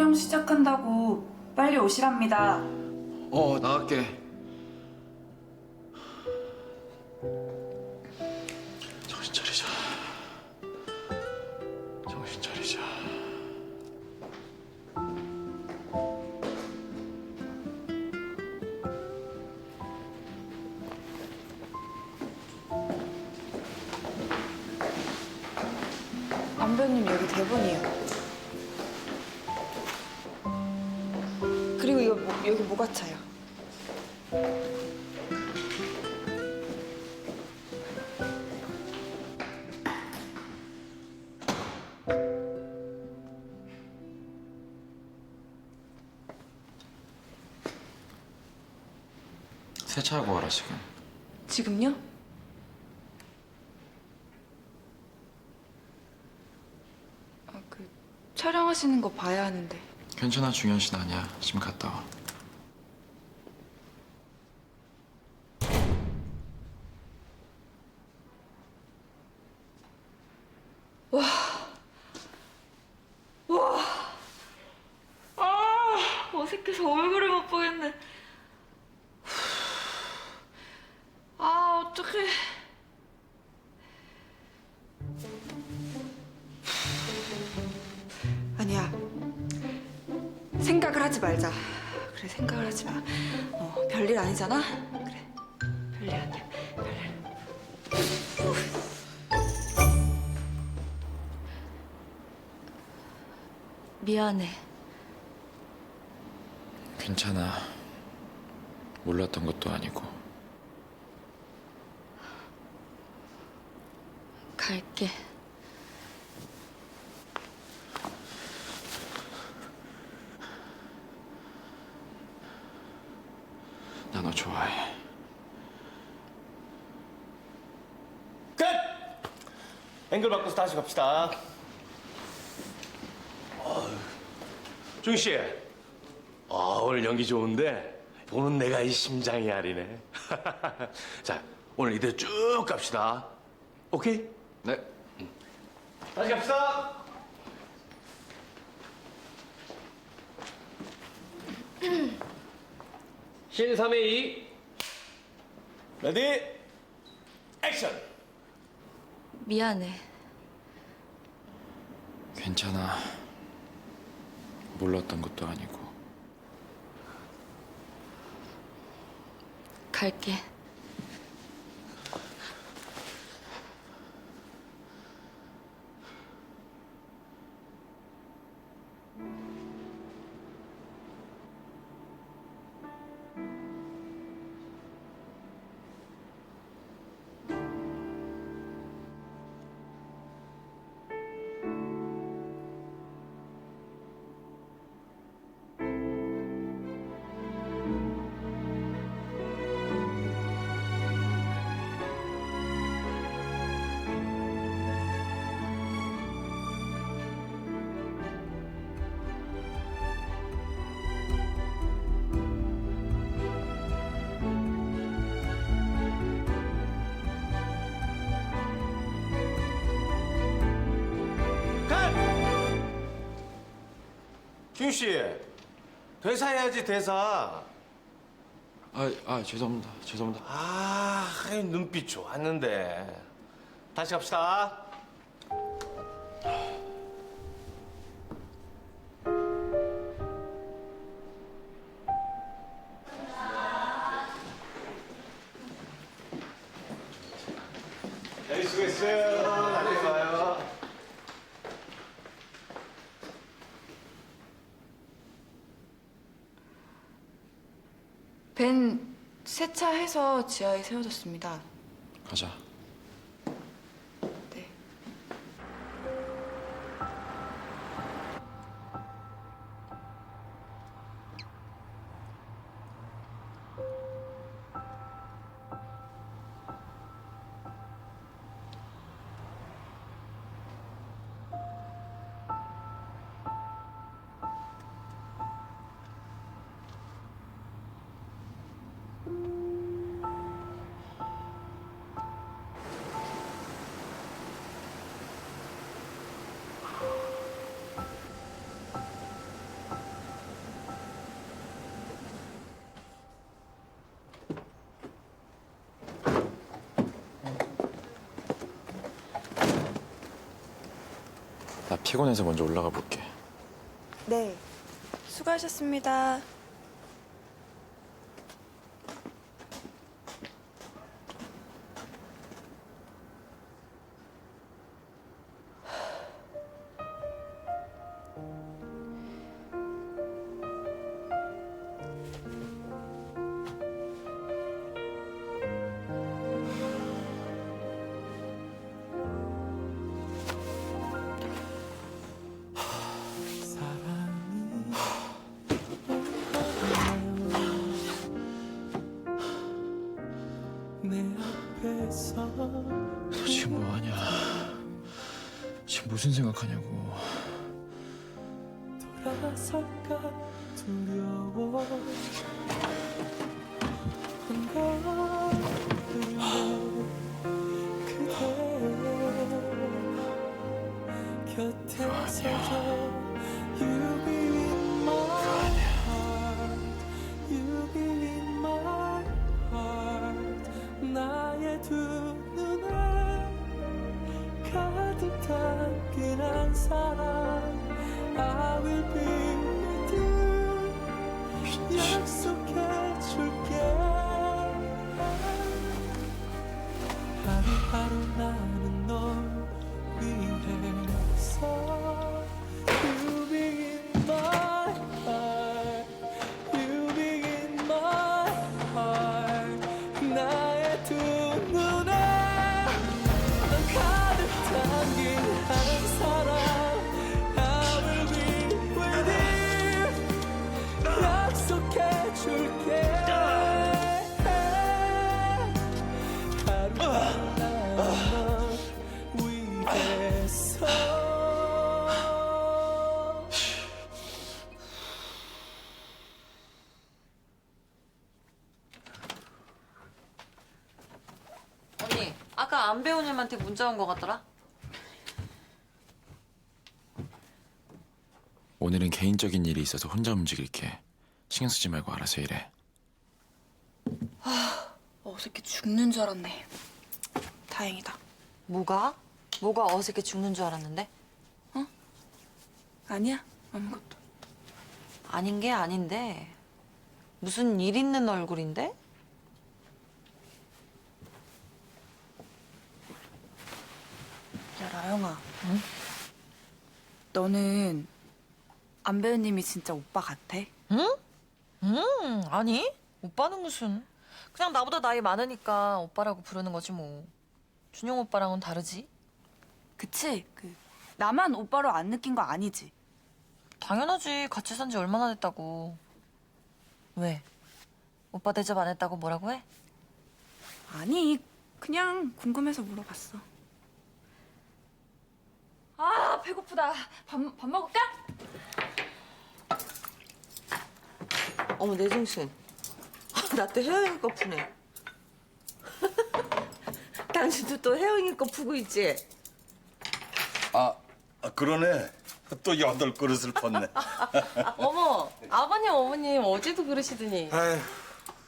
촬영 시작한다고 빨리 오시랍니다. 나갈게. 정신 차리자. 정신 차리자. 안배우님 여기 대본이요. 그리고 이거 여기 모가차요. 세차하고 와라 지금. 지금요? 촬영하시는 거 봐야 하는데. 괜찮아, 중요한 신 아니야. 지금 갔다 와. 어색해서 얼굴을 못 보겠네. 아, 어떡해. 아니야. 생각을 하지 말자. 그래, 생각을 하지 마. 별일 아니잖아? 그래, 별일 아니야. 별일. 미안해. 괜찮아. 몰랐던 것도 아니고. 갈게. 나 너 좋아해. 끝! 앵글 바꿔서 다시 갑시다. 중희 씨, 오늘 연기 좋은데 보는 내가 이 심장이 아리네. 자, 오늘 이대로 쭉 갑시다. 오케이? 네. 다시 갑시다. 신 3회 2. 레디, 액션! 미안해. 괜찮아. 몰랐던 것도 아니고. 갈게. 중희 씨, 대사 해야지, 대사. 죄송합니다. 죄송합니다. 눈빛 좋았는데. 다시 갑시다. 네, 수고했어요. 나중에 봐요. 벤 세차해서 지하에 세워졌습니다. 가자. 네. 나 피곤해서 먼저 올라가 볼게. 네. 수고하셨습니다. 너 지금 뭐하냐? 지금 무슨 생각하냐고. 돌아설까 두려워 그대 곁에서 You be in my heart You be in my heart 나의 두 눈에 가득 담긴 한 사람 I will be with you 약속해 줄게 하루하루 나는 널 위해서 You be in my heart You be in my heart 나의 두 눈에 넌 가득 담긴 한 사람 I will be with you 약속해 줄게 하루하루 나는 널 위해서 언니, 아까 안 배운 님한테 문자 온 거 같더라? 오늘은 개인적인 일이 있어서 혼자 움직일게. 신경 쓰지 말고 알아서 일해. 어색해 죽는 줄 알았네. 다행이다. 뭐가? 뭐가 어색해 죽는 줄 알았는데? 아니야, 아무것도. 아닌 게 아닌데 무슨 일 있는 얼굴인데? 야, 라영아. 응? 너는 안배우님이 진짜 오빠 같아? 아니 오빠는 무슨 그냥 나보다 나이 많으니까 오빠라고 부르는 거지 뭐. 준영 오빠랑은 다르지? 그치? 나만 오빠로 안 느낀 거 아니지? 당연하지. 같이 산 지 얼마나 됐다고. 왜? 오빠 대접 안 했다고 뭐라고 해? 아니, 그냥 궁금해서 물어봤어. 아, 배고프다. 밥 먹을까? 어머 내중순. 나 또 혜영이 거 푸네. 당신도 또 혜영이 거 푸고 있지? 그러네. 또 8그릇을 펐네. 어머, 아버님, 어머님 어제도 그러시더니. 아휴,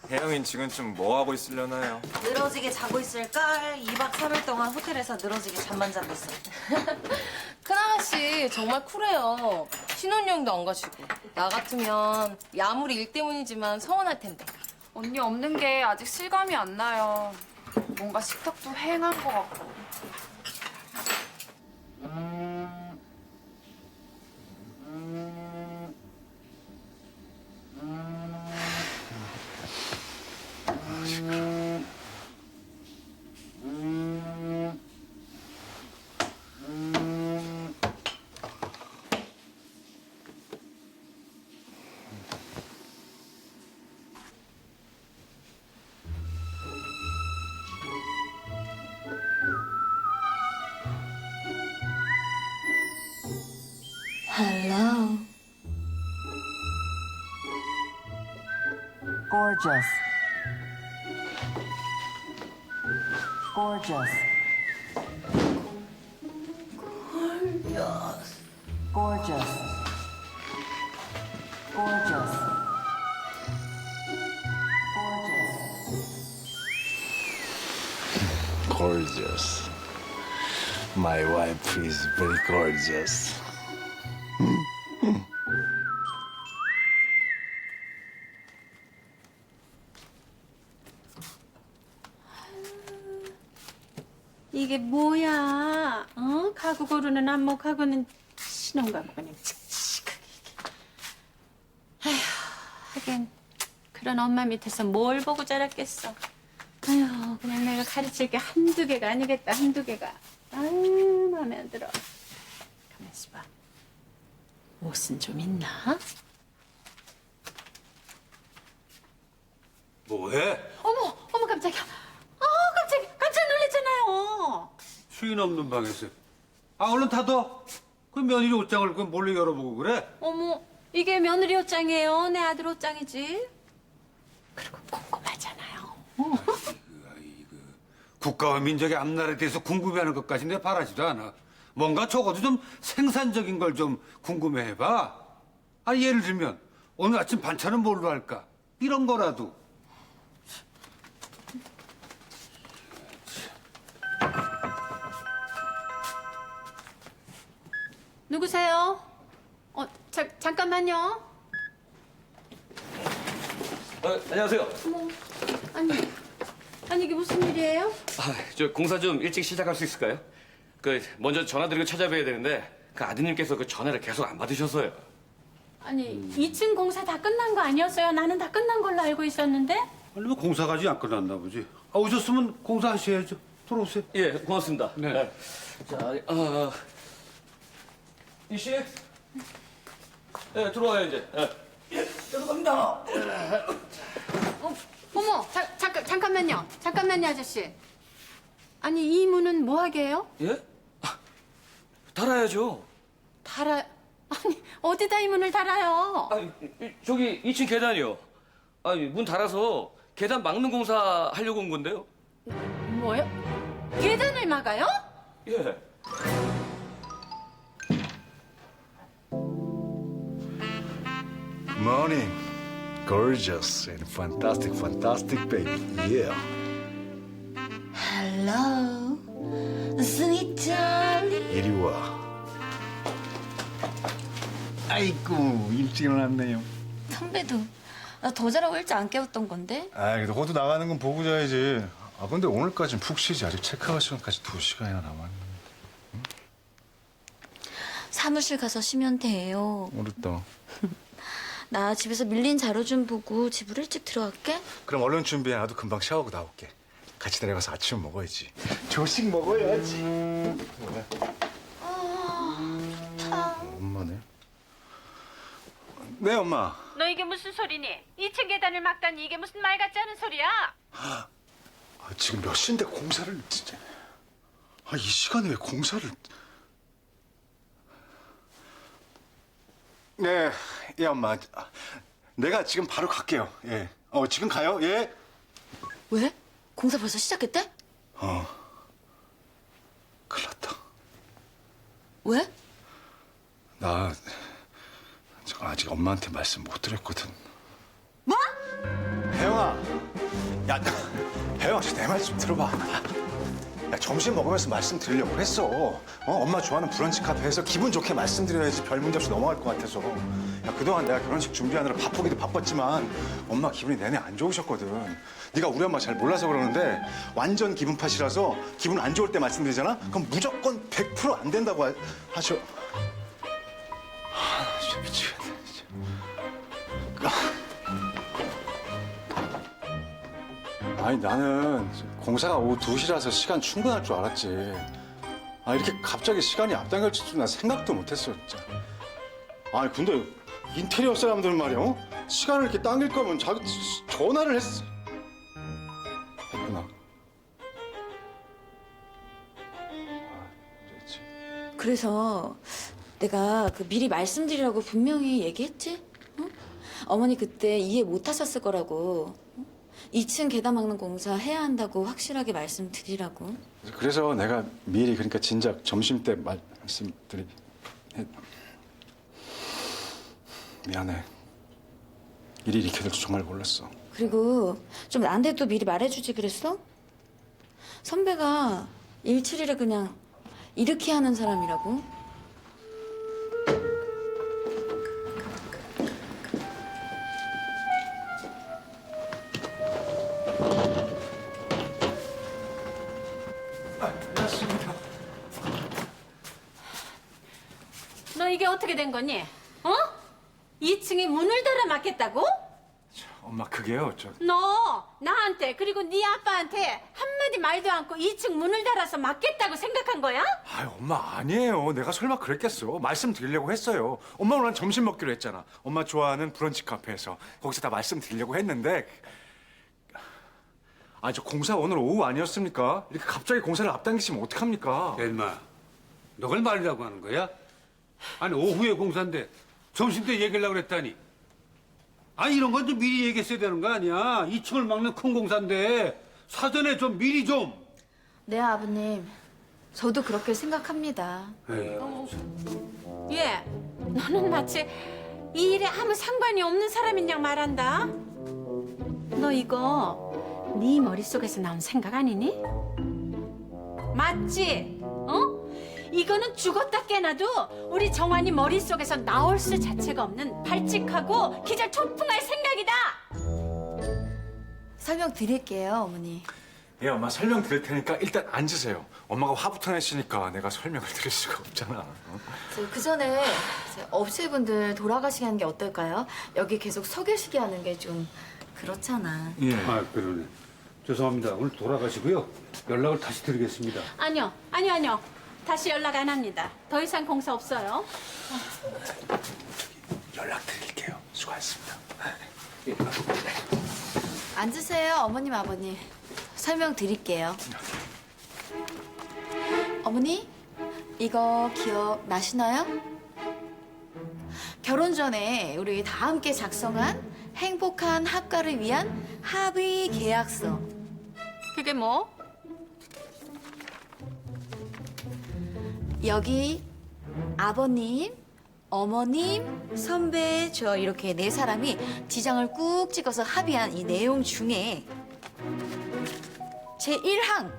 혜영인 지금쯤 뭐 하고 있으려나요? 늘어지게 자고 있을까? 2박 3일 동안 호텔에서 늘어지게 잠만 자고 있어. 큰아가씨 정말 쿨해요. 신혼여행도 안 가시고. 나 같으면 아무리 일 때문이지만 서운할 텐데. 언니 없는 게 아직 실감이 안 나요. 뭔가 식탁도 휑한 것 같고. Hello. Gorgeous. Gorgeous. Gorgeous. Gorgeous. Gorgeous. Gorgeous. My wife is very gorgeous. 이게 뭐야? 어? 가구 고르는 안목하고는 신혼가구 그냥 칙칙하게 이게. 아휴, 하긴 그런 엄마 밑에서 뭘 보고 자랐겠어. 아휴, 그냥 내가 가르칠 게 한두 개가 아니겠다, 한두 개가. 아유, 마음에 안 들어. 가만 있어봐. 옷은 좀 있나? 뭐해? 어머, 어머 깜짝이야. 깜짝 놀랐잖아요. 수인 없는 방에서. 아, 얼른 닫어. 그 며느리 옷장을 그 몰래 열어보고 그래? 어머, 이게 며느리 옷장이에요. 내 아들 옷장이지. 그리고 궁금하잖아요. 국가와 민족의 앞날에 대해서 궁금해하는 것까지 내 바라지도 않아. 뭔가 적어도 좀 생산적인 걸 좀 궁금해해봐. 아니, 예를 들면 오늘 아침 반찬은 뭘로 할까? 이런 거라도. 누구세요? 잠깐만요. 안녕하세요. 어머, 아니 이게 무슨 일이에요? 저 공사 좀 일찍 시작할 수 있을까요? 먼저 전화드리고 찾아뵈야 되는데 그 아드님께서 그 전화를 계속 안 받으셔서요. 아니 2층 공사 다 끝난 거 아니었어요? 나는 다 끝난 걸로 알고 있었는데. 아니, 뭐 공사가 아직 안 끝났나 보지. 아, 오셨으면 공사하셔야죠. 들어오세요. 예, 고맙습니다. 네. 자, 이씨. 예, 들어와요 이제. 예. 들어갑니다. 어머, 잠깐만요. 잠깐만요, 아저씨. 아니 이 문은 뭐 하게 해요? 예? 달아야죠. 아니 어디다 이 문을 달아요? 저기 2층 계단이요. 문 달아서 계단 막는 공사 하려고 온 건데요. 뭐요? 계단을 막아요? 예. Morning. Gorgeous and fantastic, fantastic baby. Yeah. Hello, sweet darling. 이리 와. 아이고, 일찍 일어났네요. 선배도 나 더 자라고 일찍 안 깨웠던 건데. 아, 그래도 호두 나가는 건 보고 자야지. 아, 근데 오늘까지는 푹 쉬지. 아직 체크아웃 시간까지 2시간이나 남았네. 사무실 가서 쉬면 돼요. 모르겠다. 나 집에서 밀린 자료 좀 보고 집으로 일찍 들어갈게. 그럼 얼른 준비해. 나도 금방 샤워하고 나올게. 같이 내려가서 아침 먹어야지. 조식 먹어야지. 엄마네. 네, 엄마. 너 이게 무슨 소리니? 2층 계단을 막다니 이게 무슨 말 같지 않은 소리야? 아, 지금 몇 시인데 공사를 진짜. 이 시간에 왜 공사를. 네, 예, 엄마. 내가 지금 바로 갈게요. 예. 지금 가요? 예. 왜? 공사 벌써 시작했대? 큰일 났다. 왜? 나 아직 엄마한테 말씀 못 드렸거든. 뭐? 혜영아. 야, 혜영아, 내 말 좀 들어봐. 야, 점심 먹으면서 말씀드리려고 했어. 엄마 좋아하는 브런치 카페에서 기분 좋게 말씀드려야지 별 문제 없이 넘어갈 것 같아서. 야, 그동안 내가 결혼식 준비하느라 바쁘기도 바빴지만 엄마 기분이 내내 안 좋으셨거든. 네가 우리 엄마 잘 몰라서 그러는데 완전 기분 탓이라서 기분 안 좋을 때 말씀드리잖아? 그럼 무조건 100% 안 된다고 하셔. 나 진짜 미치겠네, 진짜. 아니, 나는 공사가 오후 2시라서 시간 충분할 줄 알았지. 이렇게 갑자기 시간이 앞당겨질 줄 난 생각도 못했어, 진짜. 아니, 근데 인테리어 사람들 말이야, 시간을 이렇게 당길 거면 전화를 했어. 했구나. 그래서 내가 미리 말씀드리라고 분명히 얘기했지? 응? 어머니 그때 이해 못 하셨을 거라고. 2층 계단 막는 공사 해야 한다고 확실하게 말씀드리라고. 그래서 내가 미리 그러니까 진작 점심 때 미안해. 일이 이렇게 될 줄 정말 몰랐어. 그리고 좀 나한테도 미리 말해주지 그랬어? 선배가 17일에 그냥 이렇게 하는 사람이라고? 너 이게 어떻게 된 거니? 어? 2층에 문을 닫아 막겠다고? 엄마 그게요. 너 나한테 그리고 네 아빠한테 한마디 말도 않고 2층 문을 닫아서 막겠다고 생각한 거야? 엄마 아니에요. 내가 설마 그랬겠어. 말씀드리려고 했어요. 엄마 오늘 점심 먹기로 했잖아. 엄마 좋아하는 브런치 카페에서 거기서 다 말씀드리려고 했는데 저 공사 오늘 오후 아니었습니까? 이렇게 갑자기 공사를 앞당기시면 어떡합니까? 야, 인마, 너 그걸 말이라고 하는 거야? 아니, 오후에 공사인데 점심 때 얘기하려고 그랬다니. 아니, 이런 건 좀 미리 얘기했어야 되는 거 아니야? 2층을 막는 큰 공사인데 사전에 좀 미리 좀. 네, 아버님. 저도 그렇게 생각합니다. 얘, 너는 마치 이 일에 아무 상관이 없는 사람인 양 말한다. 너 이거 네 머릿속에서 나온 생각 아니니? 맞지? 어? 이거는 죽었다 깨나도 우리 정환이 머릿속에서 나올 수 자체가 없는 발칙하고 기절초풍할 생각이다. 설명드릴게요, 어머니. 예, 엄마 설명드릴 테니까 일단 앉으세요. 엄마가 화부터 내시니까 내가 설명을 드릴 수가 없잖아. 그 전에 업체분들 돌아가시게 하는 게 어떨까요? 여기 계속 서 계시게 하는 게 좀 그렇잖아. 예. 아, 그러네. 죄송합니다. 오늘 돌아가시고요. 연락을 다시 드리겠습니다. 아니요. 다시 연락 안 합니다. 더 이상 공사 없어요. 연락 드릴게요. 수고하셨습니다. 앉으세요, 어머님, 아버님. 설명드릴게요. 어머니, 이거 기억나시나요? 결혼 전에 우리 다 함께 작성한 행복한 합가를 위한 합의 계약서. 그게 뭐? 여기 아버님, 어머님, 선배, 저 이렇게 네 사람이 지장을 꾹 찍어서 합의한 이 내용 중에 제1항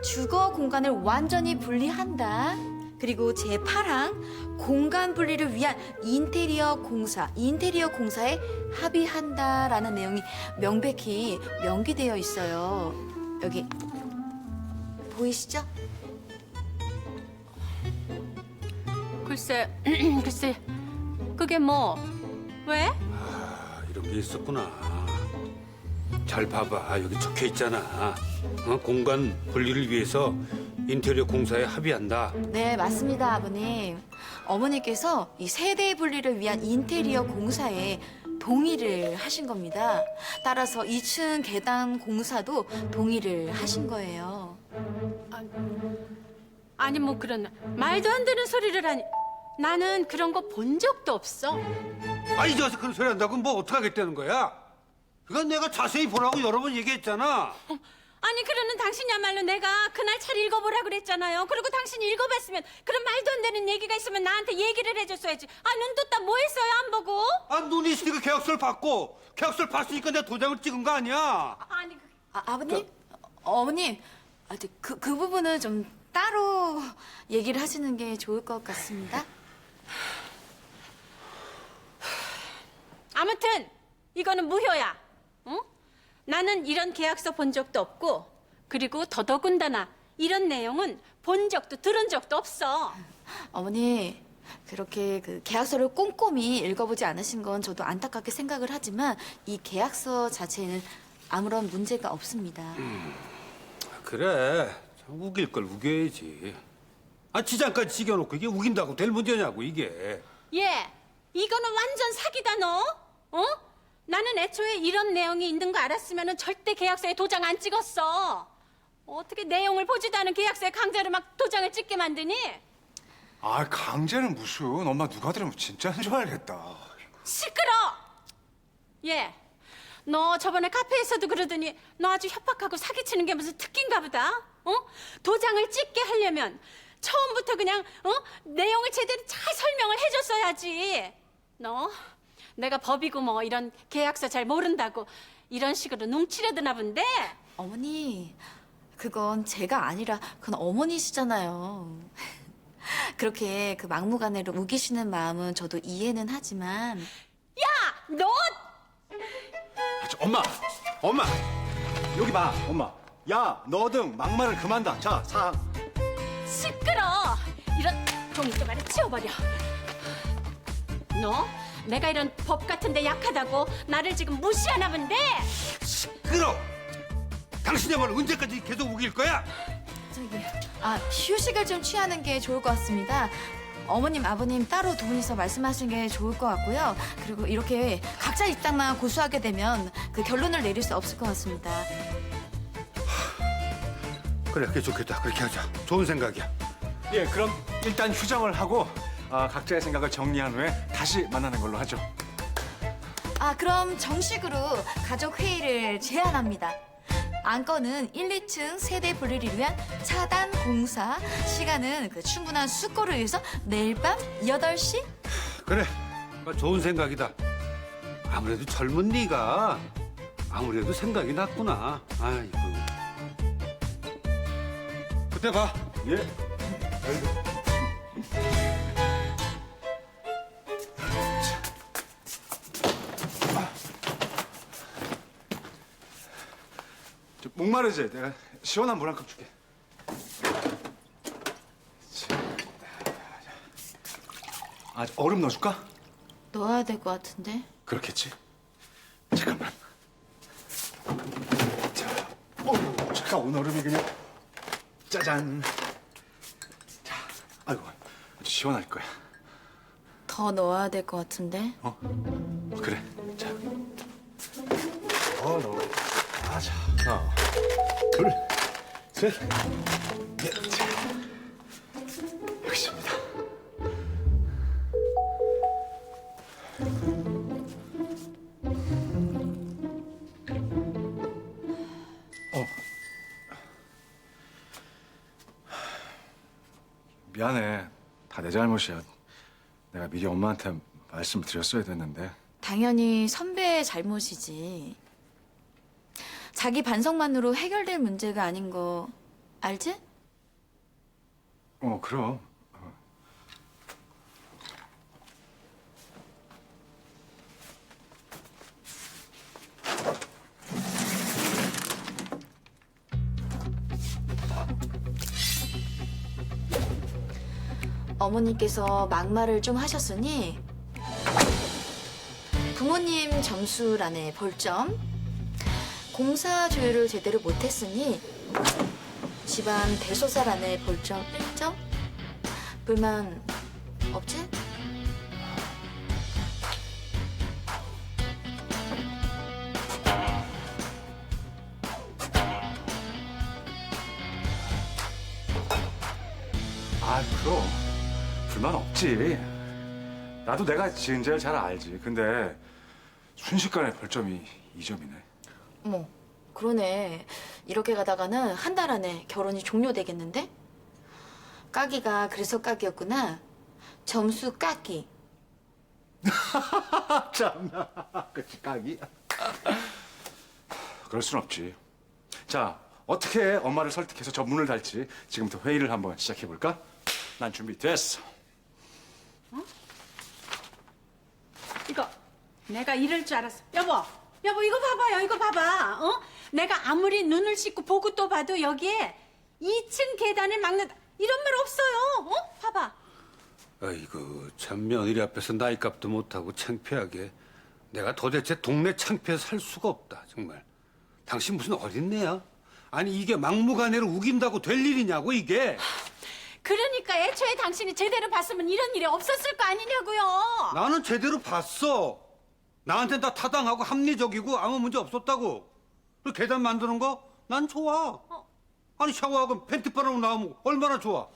주거 공간을 완전히 분리한다. 그리고 제8항 공간 분리를 위한 인테리어 공사에 합의한다라는 내용이 명백히 명기되어 있어요. 여기 보이시죠? 글쎄, 그게 뭐? 왜? 아, 이런 게 있었구나. 잘 봐봐. 여기 적혀 있잖아. 공간 분리를 위해서 인테리어 공사에 합의한다. 네, 맞습니다, 아버님. 어머니께서 이 세대 분리를 위한 인테리어 공사에 동의를 하신 겁니다. 따라서 2층 계단 공사도 동의를 하신 거예요. 아니 뭐 그런 말도 안 되는 소리를 하니. 나는 그런 거 본 적도 없어. 아, 이제 와서 그런 소리 한다고 뭐 어떡하겠다는 거야? 이건 내가 자세히 보라고 여러 번 얘기했잖아. 아니 그러는 당신이야말로 내가 그날 잘 읽어보라 그랬잖아요. 그리고 당신이 읽어봤으면 그런 말도 안 되는 얘기가 있으면 나한테 얘기를 해줬어야지. 눈 떴다 뭐 했어요 안 보고? 눈이 있으니까 계약서를 받고 계약서를 봤으니까 내가 도장을 찍은 거 아니야. 아니 아버님? 어머님, 그 부분은 좀 따로 얘기를 하시는 게 좋을 것 같습니다. 아무튼 이거는 무효야. 응? 나는 이런 계약서 본 적도 없고 그리고 더더군다나 이런 내용은 본 적도 들은 적도 없어. 어머니, 그렇게 그 계약서를 꼼꼼히 읽어보지 않으신 건 저도 안타깝게 생각을 하지만 이 계약서 자체에는 아무런 문제가 없습니다. 그래. 참 우길 걸 우겨야지. 지장까지 지겨놓고 이게 우긴다고 될 문제냐고 이게. 얘, 이거는 완전 사기다 너. 어? 나는 애초에 이런 내용이 있는 거 알았으면 절대 계약서에 도장 안 찍었어. 어떻게 내용을 보지도 않은 계약서에 강제로 막 도장을 찍게 만드니? 강제는 무슨. 엄마 누가 들으면 진짜 안 좋아하겠다. 시끄러! 얘, 너 저번에 카페에서도 그러더니 너 아주 협박하고 사기치는 게 무슨 특기인가 보다. 도장을 찍게 하려면 처음부터 그냥 내용을 제대로 잘 설명을 해줬어야지. 너 내가 법이고 뭐 이런 계약서 잘 모른다고 이런 식으로 눈치려드나 본데. 어머니, 그건 제가 아니라 그건 어머니시잖아요. 그렇게 그 막무가내로 우기시는 마음은 저도 이해는 하지만 너 엄마, 여기 봐, 엄마. 야, 너등 막말을 그만다. 자, 시끄러. 이런 종이 쪼가리 치워버려. 너 내가 이런 법 같은데 약하다고 나를 지금 무시하나 본데. 시끄러. 당신야말로 언제까지 계속 우길 거야? 저기 휴식을 좀 취하는 게 좋을 것 같습니다. 어머님, 아버님 따로 두 분이서 말씀하시는 게 좋을 것 같고요. 그리고 이렇게 각자 입장만 고수하게 되면 그 결론을 내릴 수 없을 것 같습니다. 그래, 그게 좋겠다. 그렇게 하자. 좋은 생각이야. 예, 그럼 일단 휴정을 하고 각자의 생각을 정리한 후에 다시 만나는 걸로 하죠. 그럼 정식으로 가족 회의를 제안합니다. 안건은 1, 2층 세대 분리를 위한 차단 공사. 시간은 그 충분한 숙고를 위해서 내일 밤 8시? 그래, 좋은 생각이다. 아무래도 젊은 네가 아무래도 생각이 났구나. 아이고. 그때 봐. 예. 목마르지? 내가 시원한 물 한 컵 줄게. 얼음 넣어줄까? 넣어야 될 것 같은데. 그렇겠지. 잠깐만. 자, 차가운 얼음이 그냥 짜잔. 자, 아이고, 아주 시원할 거야. 더 넣어야 될 것 같은데. 그래. 자, 넣어. 자, 하나, 둘, 셋, 넷. 여기 있습니다. 미안해. 다 내 잘못이야. 내가 미리 엄마한테 말씀을 드렸어야 됐는데. 당연히 선배의 잘못이지. 자기 반성만으로 해결될 문제가 아닌 거 알지? 그럼. 어머니께서 막말을 좀 하셨으니 부모님 점수란에 볼점, 공사 조율을 제대로 못했으니 집안 대소사란에 볼점 1점. 불만 없지? 그럼. 불만 없지. 나도 내가 지은 죄를 잘 알지. 근데 순식간에 벌점이 2점이네. 어머, 그러네. 이렇게 가다가는 한 달 안에 결혼이 종료되겠는데? 까기가 그래서 까기였구나. 점수 까기. 참나. 그치, 까기. 그럴 순 없지. 자, 어떻게 엄마를 설득해서 저 문을 닫지? 지금부터 회의를 한번 시작해볼까? 난 준비됐어. 이거 내가 이럴 줄 알았어. 여보 이거 봐봐요. 이거 봐봐. 내가 아무리 눈을 씻고 보고 또 봐도 여기에 2층 계단을 막는다. 이런 말 없어요. 봐봐. 아이고, 참 며느리 앞에서 나이값도 못하고 창피하게. 내가 도대체 동네 창피해서 살 수가 없다, 정말. 당신 무슨 어린애야? 아니, 이게 막무가내로 우긴다고 될 일이냐고, 이게. 그러니까 애초에 당신이 제대로 봤으면 이런 일이 없었을 거 아니냐고요. 나는 제대로 봤어. 나한텐 다 타당하고 합리적이고 아무 문제 없었다고. 그리고 계단 만드는 거 난 좋아. 아니, 샤워하고 팬티 빨아놓고 나오면 얼마나 좋아.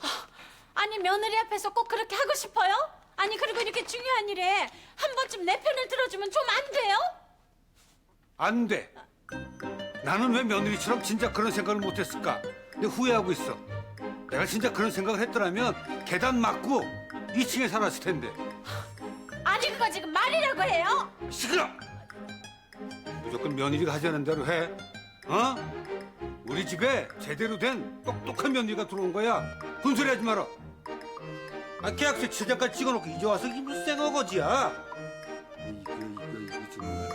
아니 며느리 앞에서 꼭 그렇게 하고 싶어요? 아니 그리고 이렇게 중요한 일에 한 번쯤 내 편을 들어주면 좀 안 돼요? 안 돼. 나는 왜 며느리처럼 진짜 그런 생각을 못했을까? 근데 후회하고 있어. 내가 진짜 그런 생각을 했더라면 계단 막고 2층에 살았을 텐데. 아니 그거 지금 말이라고 해요? 시끄러! 무조건 며느리가 하자는 대로 해. 우리 집에 제대로 된 똑똑한 며느리가 들어온 거야. 군소리 하지 마라. 아, 계약서 지장까지 찍어놓고 이제 와서 이게 무슨 생어거지야. 이거 정말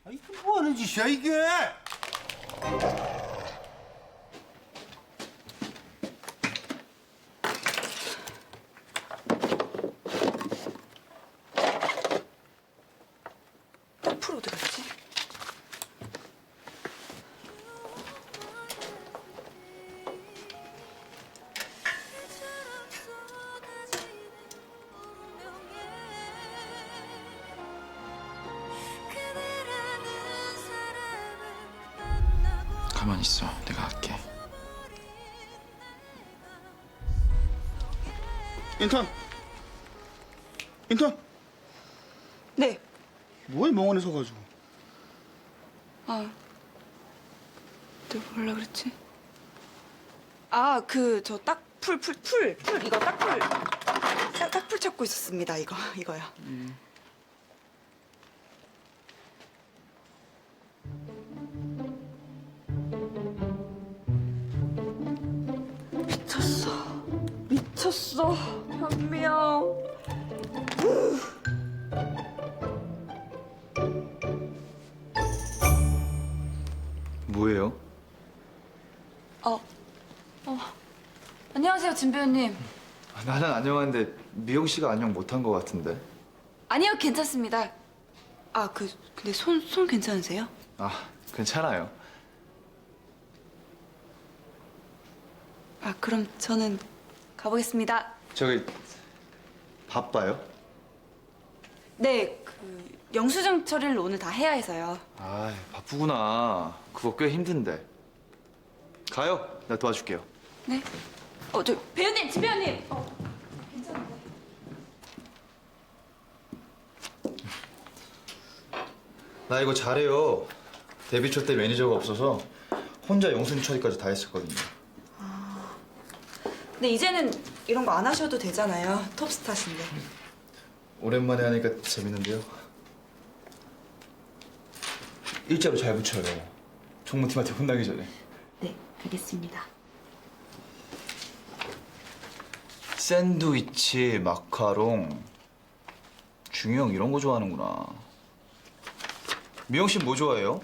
이거 뭐 하는 짓이야 이게? 앞으로 어디 갔지? 가만히 있어. 내가 할게. 인턴! 인턴! 네. 뭐해 멍하니 서가지고. 아, 내가 뭐라 그랬지? 아, 그 저 딱풀 이거 딱풀 찾고 있었습니다. 이거요. 미쳤어, 현미형. 뭐예요? 안녕하세요, 진 배우님. 나는 안녕한데 미영 씨가 안녕 못한 것 같은데. 아니요, 괜찮습니다. 아, 근데 손 괜찮으세요? 아, 괜찮아요. 아, 그럼 저는 가보겠습니다. 저기 바빠요? 네, 영수증 처리를 오늘 다 해야 해서요. 아, 바쁘구나. 그거 꽤 힘든데. 가요. 나 도와줄게요. 네. 저 배우님, 진 배우님. 괜찮은데. 나 이거 잘해요. 데뷔 초 때 매니저가 없어서 혼자 영수증 처리까지 다 했었거든요. 근데 이제는 이런 거 안 하셔도 되잖아요. 톱스타신데. 오랜만에 하니까 재밌는데요. 일자로 잘 붙여요. 종무팀한테 혼나기 전에. 네, 알겠습니다. 샌드위치, 마카롱. 중형 이런 거 좋아하는구나. 미영 씨 뭐 좋아해요?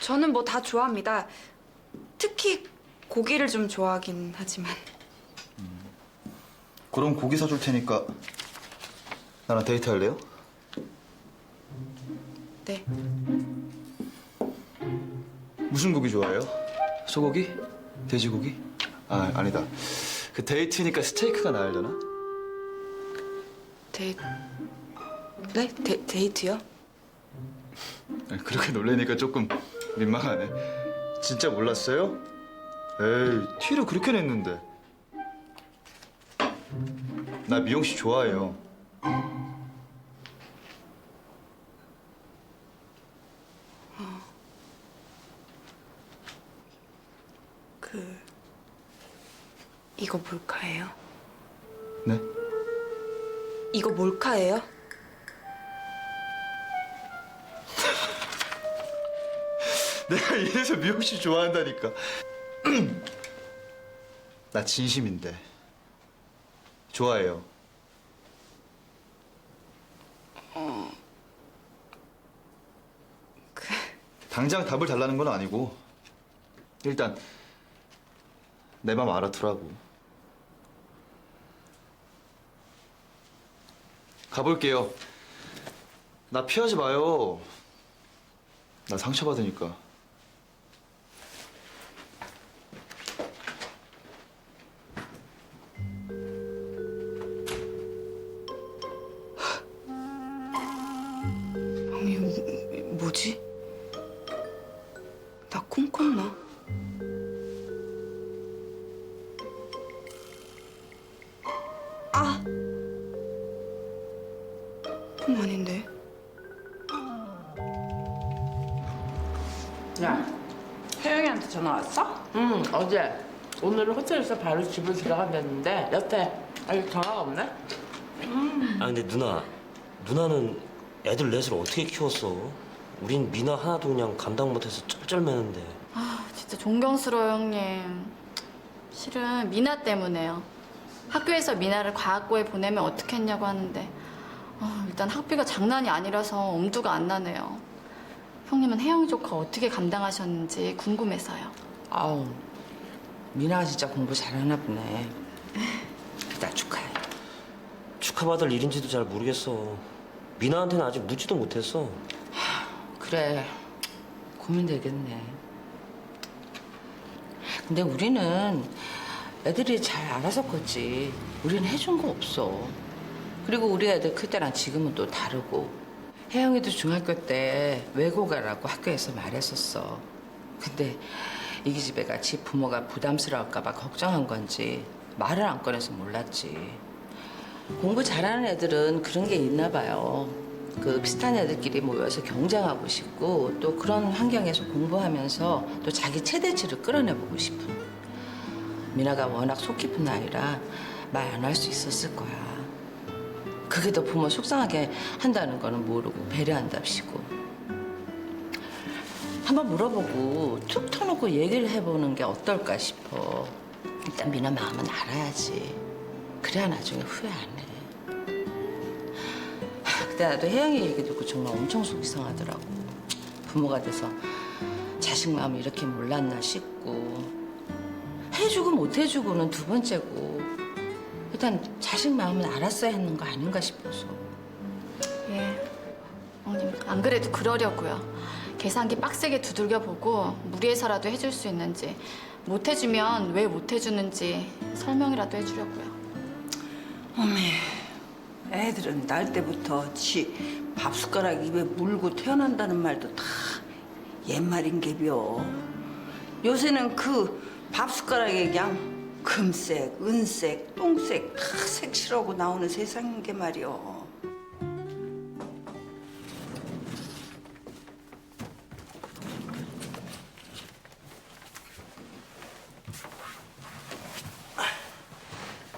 저는 뭐 다 좋아합니다. 특히 고기를 좀 좋아하긴 하지만. 그럼 고기 사줄 테니까 나랑 데이트 할래요? 네. 무슨 고기 좋아해요? 소고기? 돼지고기? 아, 아니다. 그 데이트니까 스테이크가 나으려나? 네? 데이트요? 그렇게 놀래니까 조금 민망하네. 진짜 몰랐어요? 에이, 티를 그렇게 냈는데. 나 미영 씨 좋아해요. 이거 몰카예요? 네? 이거 몰카예요? 내가 이래서 미영 씨 좋아한다니까. 나 진심인데. 좋아해요. 당장 답을 달라는 건 아니고 일단 내 맘 알아두라고. 가볼게요. 나 피하지 마요. 나 상처받으니까. 형이 뭐지? 나 꿈 꿨나? 아! 꿈 아닌데? 야, 혜영이한테 전화 왔어? 응, 어제 오늘은 호텔에서 바로 집을 들어간다는데 여태 아직 전화가 없네? 아 근데 누나는 애들 넷을 어떻게 키웠어? 우린 미나 하나도 그냥 감당 못해서 쩔쩔매는데. 아, 진짜 존경스러워요, 형님. 실은 미나 때문에요. 학교에서 미나를 과학고에 보내면 어떻게 했냐고 하는데 일단 학비가 장난이 아니라서 엄두가 안 나네요. 형님은 혜영 조카 어떻게 감당하셨는지 궁금해서요. 아우, 미나가 진짜 공부 잘하나 보네. 나 축하해. 축하받을 일인지도 잘 모르겠어. 미나한테는 아직 묻지도 못했어. 그래, 고민되겠네. 근데 우리는 애들이 잘 알아서 컸지. 우리는 해준 거 없어. 그리고 우리 애들 클 때랑 지금은 또 다르고. 혜영이도 중학교 때 외고 가라고 학교에서 말했었어. 근데 이 기집애 같이 부모가 부담스러울까 봐 걱정한 건지 말을 안 꺼내서 몰랐지. 공부 잘하는 애들은 그런 게 있나 봐요. 그 비슷한 애들끼리 모여서 경쟁하고 싶고 또 그런 환경에서 공부하면서 또 자기 최대치를 끌어내보고 싶은. 미나가 워낙 속 깊은 아이라 말 안 할 수 있었을 거야. 그게 더 부모 속상하게 한다는 거는 모르고 배려한답시고. 한번 물어보고 툭 터놓고 얘기를 해보는 게 어떨까 싶어. 일단 미나 마음은 알아야지. 그래야 나중에 후회 안 해. 그때 나도 혜영이 얘기 듣고 정말 엄청 속이 상하더라고. 부모가 돼서 자식 마음을 이렇게 몰랐나 싶고. 해주고 못 해주고는 두 번째고 일단 자식 마음은 알았어야 했는 거 아닌가 싶어서. 예, 어머님 안 그래도 그러려고요. 계산기 빡세게 두들겨보고 무리해서라도 해줄 수 있는지 못 해주면 왜 못 해주는지 설명이라도 해주려고요. 어메, 애들은 날 때부터 지 밥숟가락 입에 물고 태어난다는 말도 다 옛말인개벼. 요새는 그 밥숟가락에 그냥 금색, 은색, 똥색 다 색칠하고 나오는 세상인 게 말이여.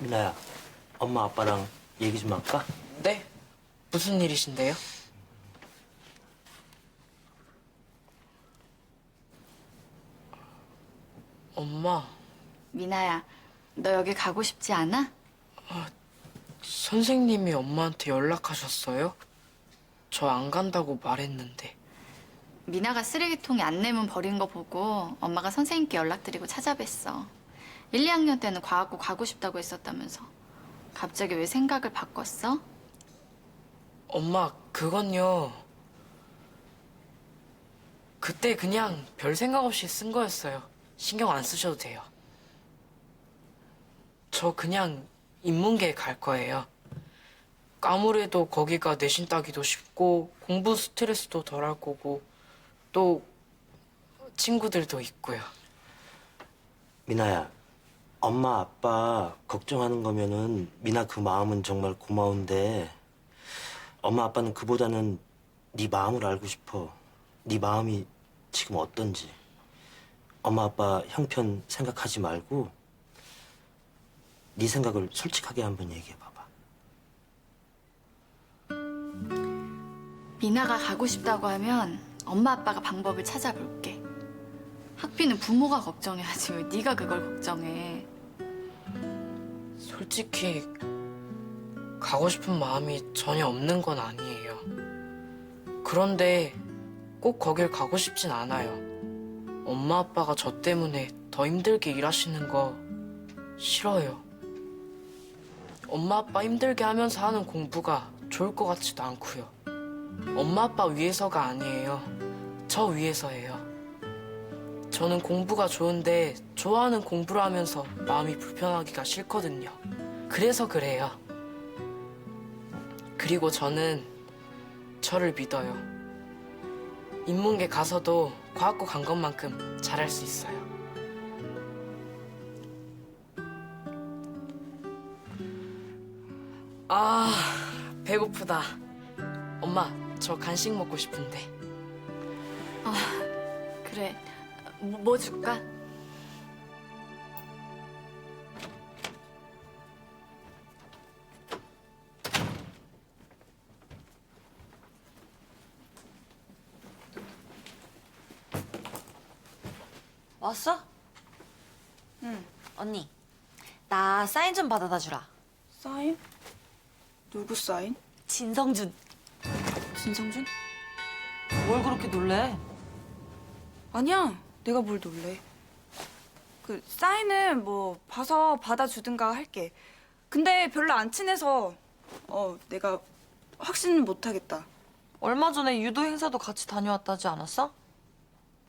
미나야, 엄마 아빠랑 얘기 좀 할까? 네? 무슨 일이신데요? 엄마, 미나야, 너 여기 가고 싶지 않아? 선생님이 엄마한테 연락하셨어요? 저 안 간다고 말했는데. 미나가 쓰레기통에 안내문 버린 거 보고 엄마가 선생님께 연락드리고 찾아뵀어. 1, 2학년 때는 과학고 가고 싶다고 했었다면서. 갑자기 왜 생각을 바꿨어? 엄마, 그건요. 그때 그냥 별 생각 없이 쓴 거였어요. 신경 안 쓰셔도 돼요. 저 그냥 인문계 갈 거예요. 아무래도 거기가 내신 따기도 쉽고 공부 스트레스도 덜할 거고 또 친구들도 있고요. 미나야, 엄마 아빠 걱정하는 거면은 미나 그 마음은 정말 고마운데 엄마 아빠는 그보다는 네 마음을 알고 싶어. 네 마음이 지금 어떤지. 엄마 아빠 형편 생각하지 말고 네 생각을 솔직하게 한번 얘기해 봐봐. 미나가 가고 싶다고 하면 엄마 아빠가 방법을 찾아볼게. 학비는 부모가 걱정해야지 왜 네가 그걸 걱정해. 솔직히 가고 싶은 마음이 전혀 없는 건 아니에요. 그런데 꼭 거길 가고 싶진 않아요. 엄마 아빠가 저 때문에 더 힘들게 일하시는 거 싫어요. 엄마 아빠 힘들게 하면서 하는 공부가 좋을 것 같지도 않고요. 엄마 아빠 위해서가 아니에요. 저 위해서예요. 저는 공부가 좋은데 좋아하는 공부를 하면서 마음이 불편하기가 싫거든요. 그래서 그래요. 그리고 저는 저를 믿어요. 인문계 가서도 과학고 간 것만큼 잘할 수 있어요. 아, 배고프다. 엄마, 저 간식 먹고 싶은데. 그래. 뭐 줄까? 왔어? 응. 언니, 나 사인 좀 받아다 주라. 사인? 누구 사인? 진성준. 진성준? 뭘 그렇게 놀래? 아니야. 내가 뭘 놀래. 그 사인은 뭐 봐서 받아주든가 할게. 근데 별로 안 친해서 내가 확신은 못하겠다. 얼마 전에 유도 행사도 같이 다녀왔다지 않았어?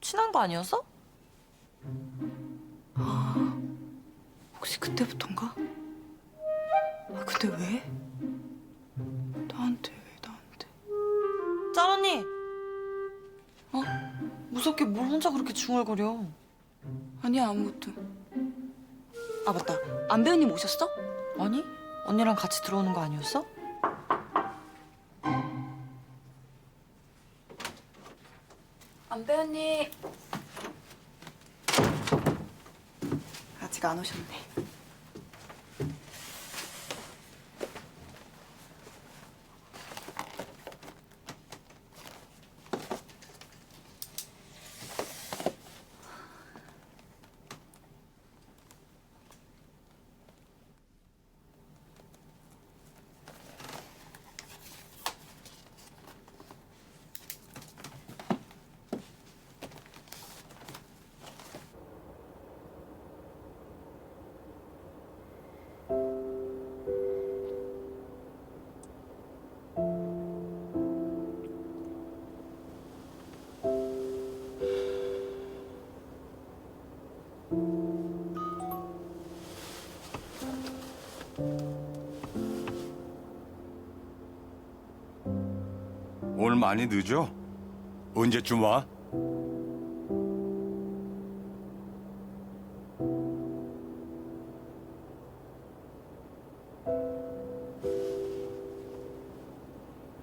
친한 거 아니었어? 혹시 그때부터인가? 근데 왜? 나한테 왜 나한테? 짠 언니. 무섭게 뭘 혼자 그렇게 중얼거려? 아니야 아무것도. 아 맞다. 안 배우님 오셨어? 아니? 언니랑 같이 들어오는 거 아니었어? 안 배우님. 아직 안 오셨네. 오늘 많이 늦어? 언제쯤 와?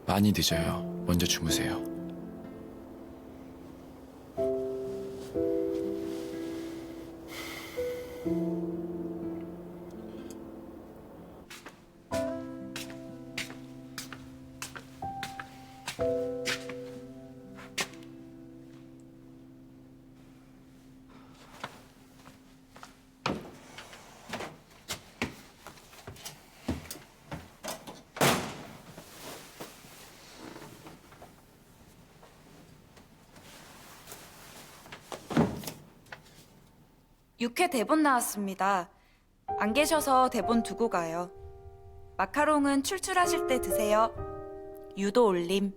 많이 늦어요. 먼저 주무세요. 육회 대본 나왔습니다. 안 계셔서 대본 두고 가요. 마카롱은 출출하실 때 드세요. 유도 올림.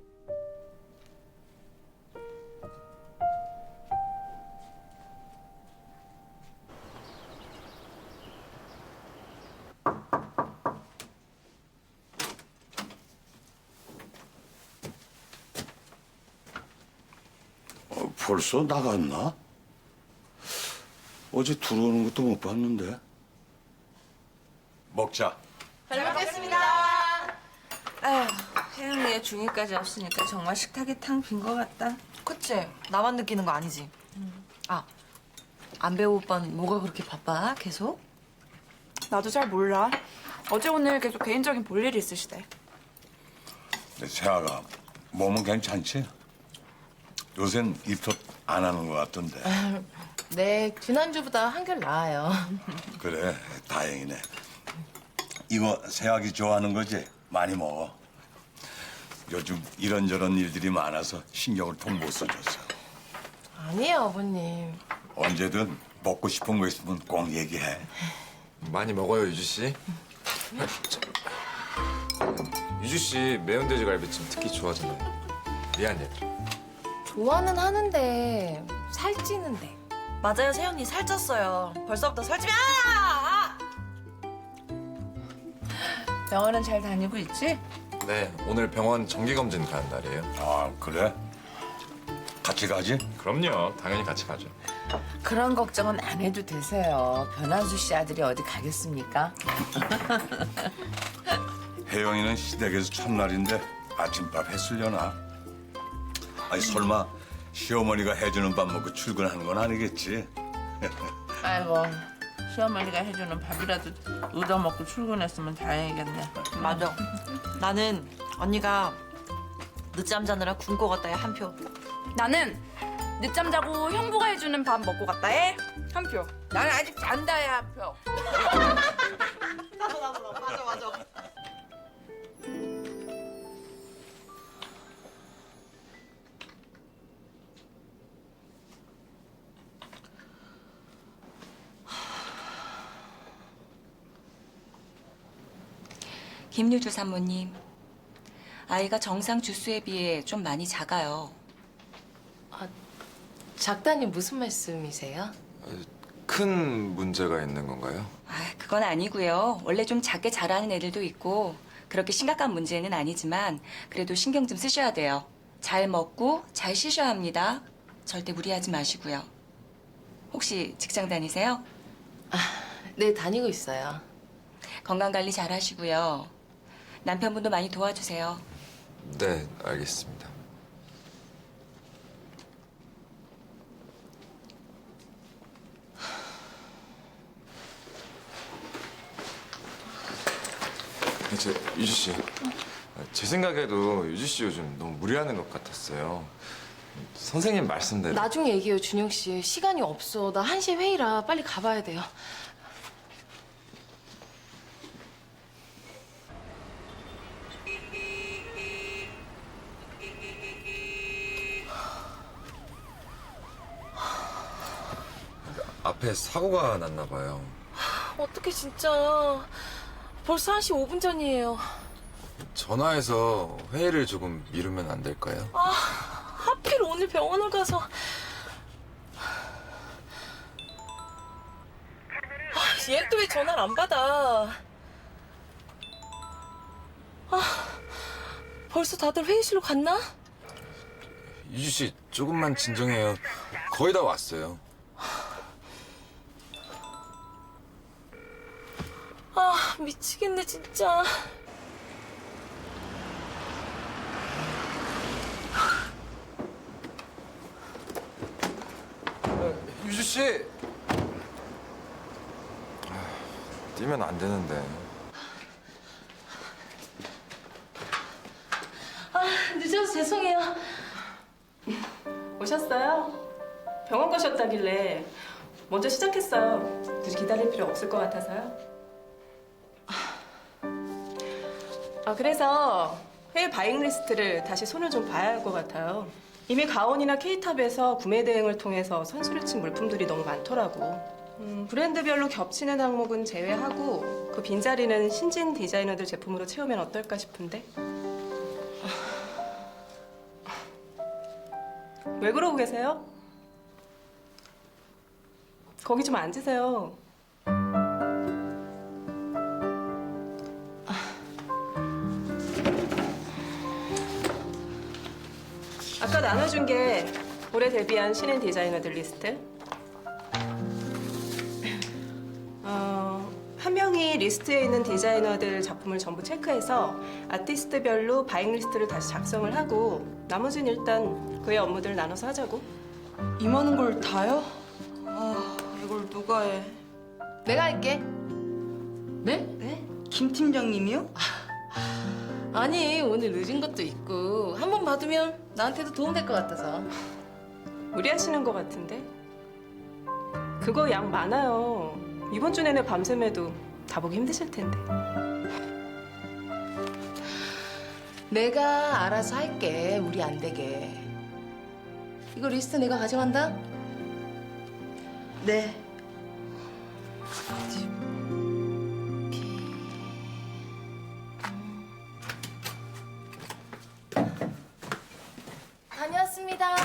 벌써 나갔나? 어제 들어오는 것도 못 봤는데. 먹자. 잘 먹겠습니다. 아휴, 혜영이가 중2까지 없으니까 정말 식탁이 탕 빈 것 같다. 그치? 나만 느끼는 거 아니지? 아, 안배우 오빠는 뭐가 그렇게 바빠? 계속? 나도 잘 몰라. 어제 오늘 계속 개인적인 볼일이 있으시대. 세아가 몸은 괜찮지? 요샌 입덧 안 하는 것 같던데. 네, 지난주보다 한결 나아요. 그래, 다행이네. 이거 세아기 좋아하는 거지? 많이 먹어. 요즘 이런저런 일들이 많아서 신경을 통 못 써줬어. 아니에요, 아버님. 언제든 먹고 싶은 거 있으면 꼭 얘기해. 많이 먹어요, 유주 씨. 유주 씨 매운 돼지갈비찜 특히 좋아하잖아요. 미안 얘들아. 좋아는 하는데 살찌는데. 맞아요, 세연이 살쪘어요. 벌써부터 살찌면 병원은 잘 다니고 있지? 네, 오늘 병원 정기검진 가는 날이에요. 아, 그래? 같이 가지? 그럼요, 당연히 같이 가죠. 그런 걱정은 안 해도 되세요. 변한수 씨 아들이 어디 가겠습니까? 혜영이는 시댁에서 첫날인데 아침밥 했으려나? 아니 설마 시어머니가 해주는 밥 먹고 출근하는 건 아니겠지? 아이고, 시어머니가 해주는 밥이라도 얻어먹고 출근했으면 다행이겠네. 맞아. 나는 언니가 늦잠 자느라 굶고 갔다야 한 표. 나는 늦잠 자고 형부가 해주는 밥 먹고 갔다 해. 한 표. 난 아직 잔다 해, 한 표. 나도. 맞아. 김유주 산모님, 아이가 정상 주수에 비해 좀 많이 작아요. 작다니 무슨 말씀이세요? 큰 문제가 있는 건가요? 그건 아니고요. 원래 좀 작게 자라는 애들도 있고 그렇게 심각한 문제는 아니지만 그래도 신경 좀 쓰셔야 돼요. 잘 먹고 잘 쉬셔야 합니다. 절대 무리하지 마시고요. 혹시 직장 다니세요? 네, 다니고 있어요. 건강관리 잘 하시고요. 남편분도 많이 도와주세요. 네, 알겠습니다. 유주 씨, 제 생각에도 유주 씨 요즘 너무 무리하는 것 같았어요. 선생님 말씀대로. 나중에 얘기해요, 준영 씨. 시간이 없어. 나 1시에 회의라 빨리 가봐야 돼요. 앞에 사고가 났나 봐요. 어떡해, 진짜. 벌써 1시 5분 전이에요. 전화해서 회의를 조금 미루면 안 될까요? 하필 오늘 병원을 가서. 얘 또 왜 전화를 안 받아? 벌써 다들 회의실로 갔나? 유주 씨, 조금만 진정해요. 거의 다 왔어요. 미치겠네, 진짜. 유주 씨! 뛰면 안 되는데. 늦어서 죄송해요. 오셨어요? 병원 가셨다길래 먼저 시작했어요. 굳이 기다릴 필요 없을 것 같아서요. 그래서 회의 바잉 리스트를 다시 손을 좀 봐야 할 것 같아요. 이미 가온이나 K탑에서 구매 대행을 통해서 선수를 친 물품들이 너무 많더라고. 브랜드별로 겹치는 항목은 제외하고 그 빈자리는 신진 디자이너들 제품으로 채우면 어떨까 싶은데. 왜 그러고 계세요? 거기 좀 앉으세요. 아까 나눠준 게 올해 데뷔한 신인 디자이너들 리스트. 한 명이 리스트에 있는 디자이너들 작품을 전부 체크해서 아티스트별로 바잉 리스트를 다시 작성을 하고 나머지는 일단 그의 업무들 나눠서 하자고. 이 많은 걸 다요? 이걸 누가 해? 내가 할게. 네? 네? 김 팀장님이요? 아니, 오늘 늦은 것도 있고 한 번 받으면 나한테도 도움될 것 같아서. 무리하시는 것 같은데? 그거 양 많아요. 이번 주 내내 밤샘에도 다 보기 힘드실 텐데. 내가 알아서 할게. 우리 안 되게. 이거 리스트 내가 가져간다? 네. 다녀왔습니다.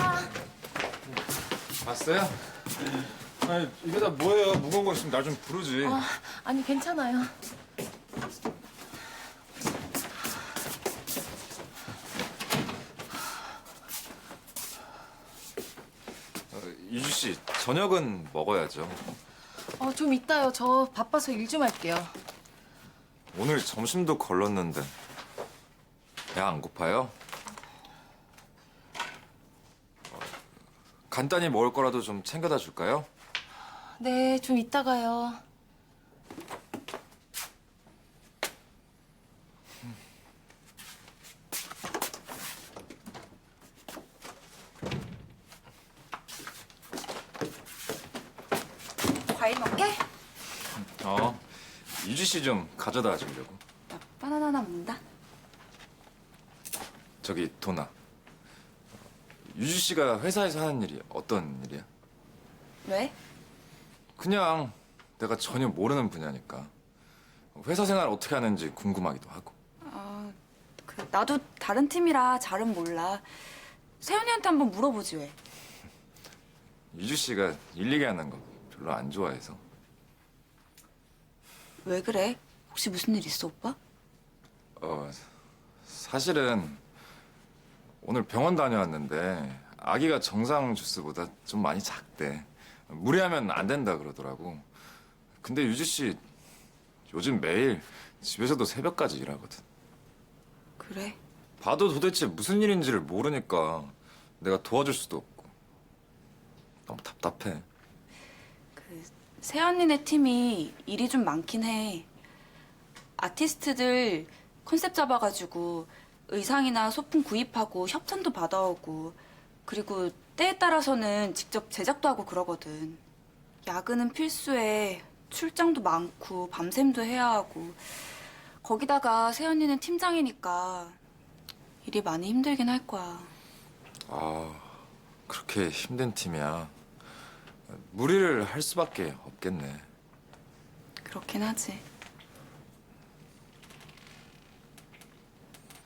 봤어요? 아니, 이게 다 뭐예요? 무거운 거 있으면 나 좀 부르지. 아니, 괜찮아요. 유주 씨, 저녁은 먹어야죠. 좀 이따요. 저 바빠서 일 좀 할게요. 오늘 점심도 걸렀는데 배 안 고파요? 간단히 먹을 거라도 좀 챙겨다 줄까요? 네, 좀 이따가요. 과일 먹게? 유지 씨 좀 가져다 주려고. 나 바나나 하나 먹는다. 저기 도나. 유지 씨가 회사에서 하는 일이 어떤 일이야? 왜? 그냥 내가 전혀 모르는 분야니까 회사 생활 어떻게 하는지 궁금하기도 하고. 나도 다른 팀이라 잘은 몰라. 세연이한테 한번 물어보지 왜? 유지 씨가 일 얘기하는 거 별로 안 좋아해서. 왜 그래? 혹시 무슨 일 있어, 오빠? 사실은 오늘 병원 다녀왔는데 아기가 정상 주스보다 좀 많이 작대. 무리하면 안 된다 그러더라고. 근데 유지 씨 요즘 매일 집에서도 새벽까지 일하거든. 그래? 봐도 도대체 무슨 일인지를 모르니까 내가 도와줄 수도 없고 너무 답답해. 세연이네 팀이 일이 좀 많긴 해. 아티스트들 컨셉 잡아가지고 의상이나 소품 구입하고 협찬도 받아오고 그리고 때에 따라서는 직접 제작도 하고 그러거든. 야근은 필수에 출장도 많고 밤샘도 해야 하고 거기다가 세연이는 팀장이니까 일이 많이 힘들긴 할 거야. 그렇게 힘든 팀이야. 무리를 할 수밖에 없겠네. 그렇긴 하지.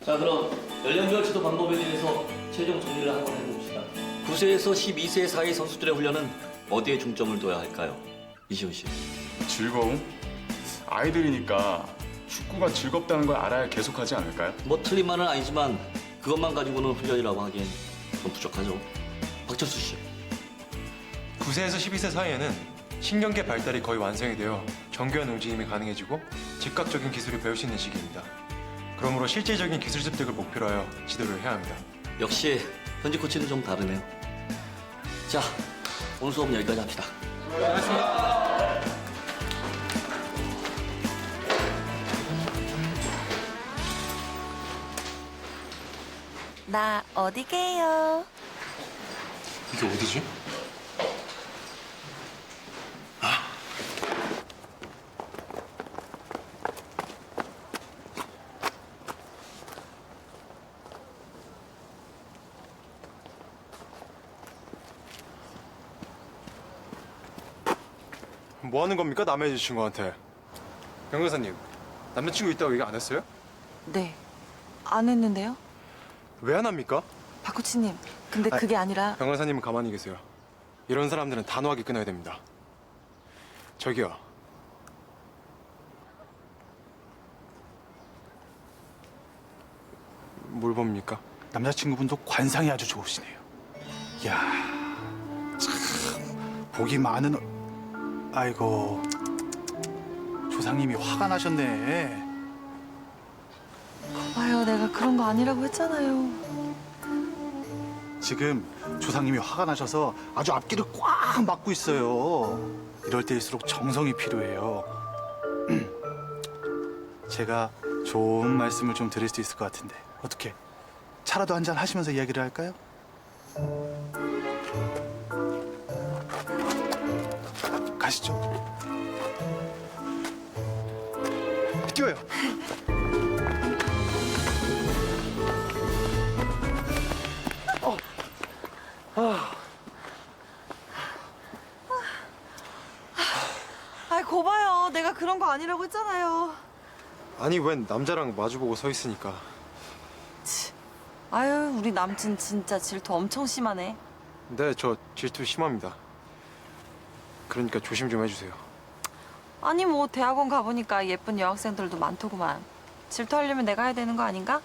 자, 그럼 연령별 지도 방법에 대해서 최종 정리를 한번 해봅시다. 9세에서 12세 사이 선수들의 훈련은 어디에 중점을 둬야 할까요? 이시훈 씨. 즐거움? 아이들이니까 축구가 즐겁다는 걸 알아야 계속하지 않을까요? 뭐 틀린 말은 아니지만 그것만 가지고는 훈련이라고 하기엔 좀 부족하죠. 박철수 씨. 9세에서 12세 사이에는 신경계 발달이 거의 완성이 되어 정교한 움직임이 가능해지고 즉각적인 기술을 배울 수 있는 시기입니다. 그러므로 실질적인 기술 습득을 목표로 하여 지도를 해야 합니다. 역시 현지 코치는 좀 다르네요. 자, 오늘 수업은 여기까지 합시다. 나 어디 게요? 이게 어디지? 뭐 하는 겁니까? 남의 여자친구한테. 변호사님, 남자친구 있다고 얘기 안 했어요? 네. 안 했는데요? 왜 안 합니까? 박 코치님, 근데 그게 아니라 변호사님은 가만히 계세요. 이런 사람들은 단호하게 끊어야 됩니다. 저기요. 뭘 봅니까? 남자친구분도 관상이 아주 좋으시네요. 이야, 참 복이 많은 아이고, 조상님이 화가 나셨네. 봐요, 내가 그런 거 아니라고 했잖아요. 지금 조상님이 화가 나셔서 아주 앞길을 꽉 막고 있어요. 이럴 때일수록 정성이 필요해요. 제가 좋은 말씀을 좀 드릴 수 있을 것 같은데 어떻게? 차라도 한잔 하시면서 이야기를 할까요? 가시죠. 뛰어요. 아이, 거봐요. 내가 그런 거 아니라고 했잖아요. 아니, 웬 남자랑 마주보고 서 있으니까. 아유, 우리 남친 진짜 질투 엄청 심하네. 네, 저 질투 심합니다. 그러니까 조심 좀 해주세요. 아니, 뭐 대학원 가보니까 예쁜 여학생들도 많더구만. 질투하려면 내가 해야 되는 거 아닌가?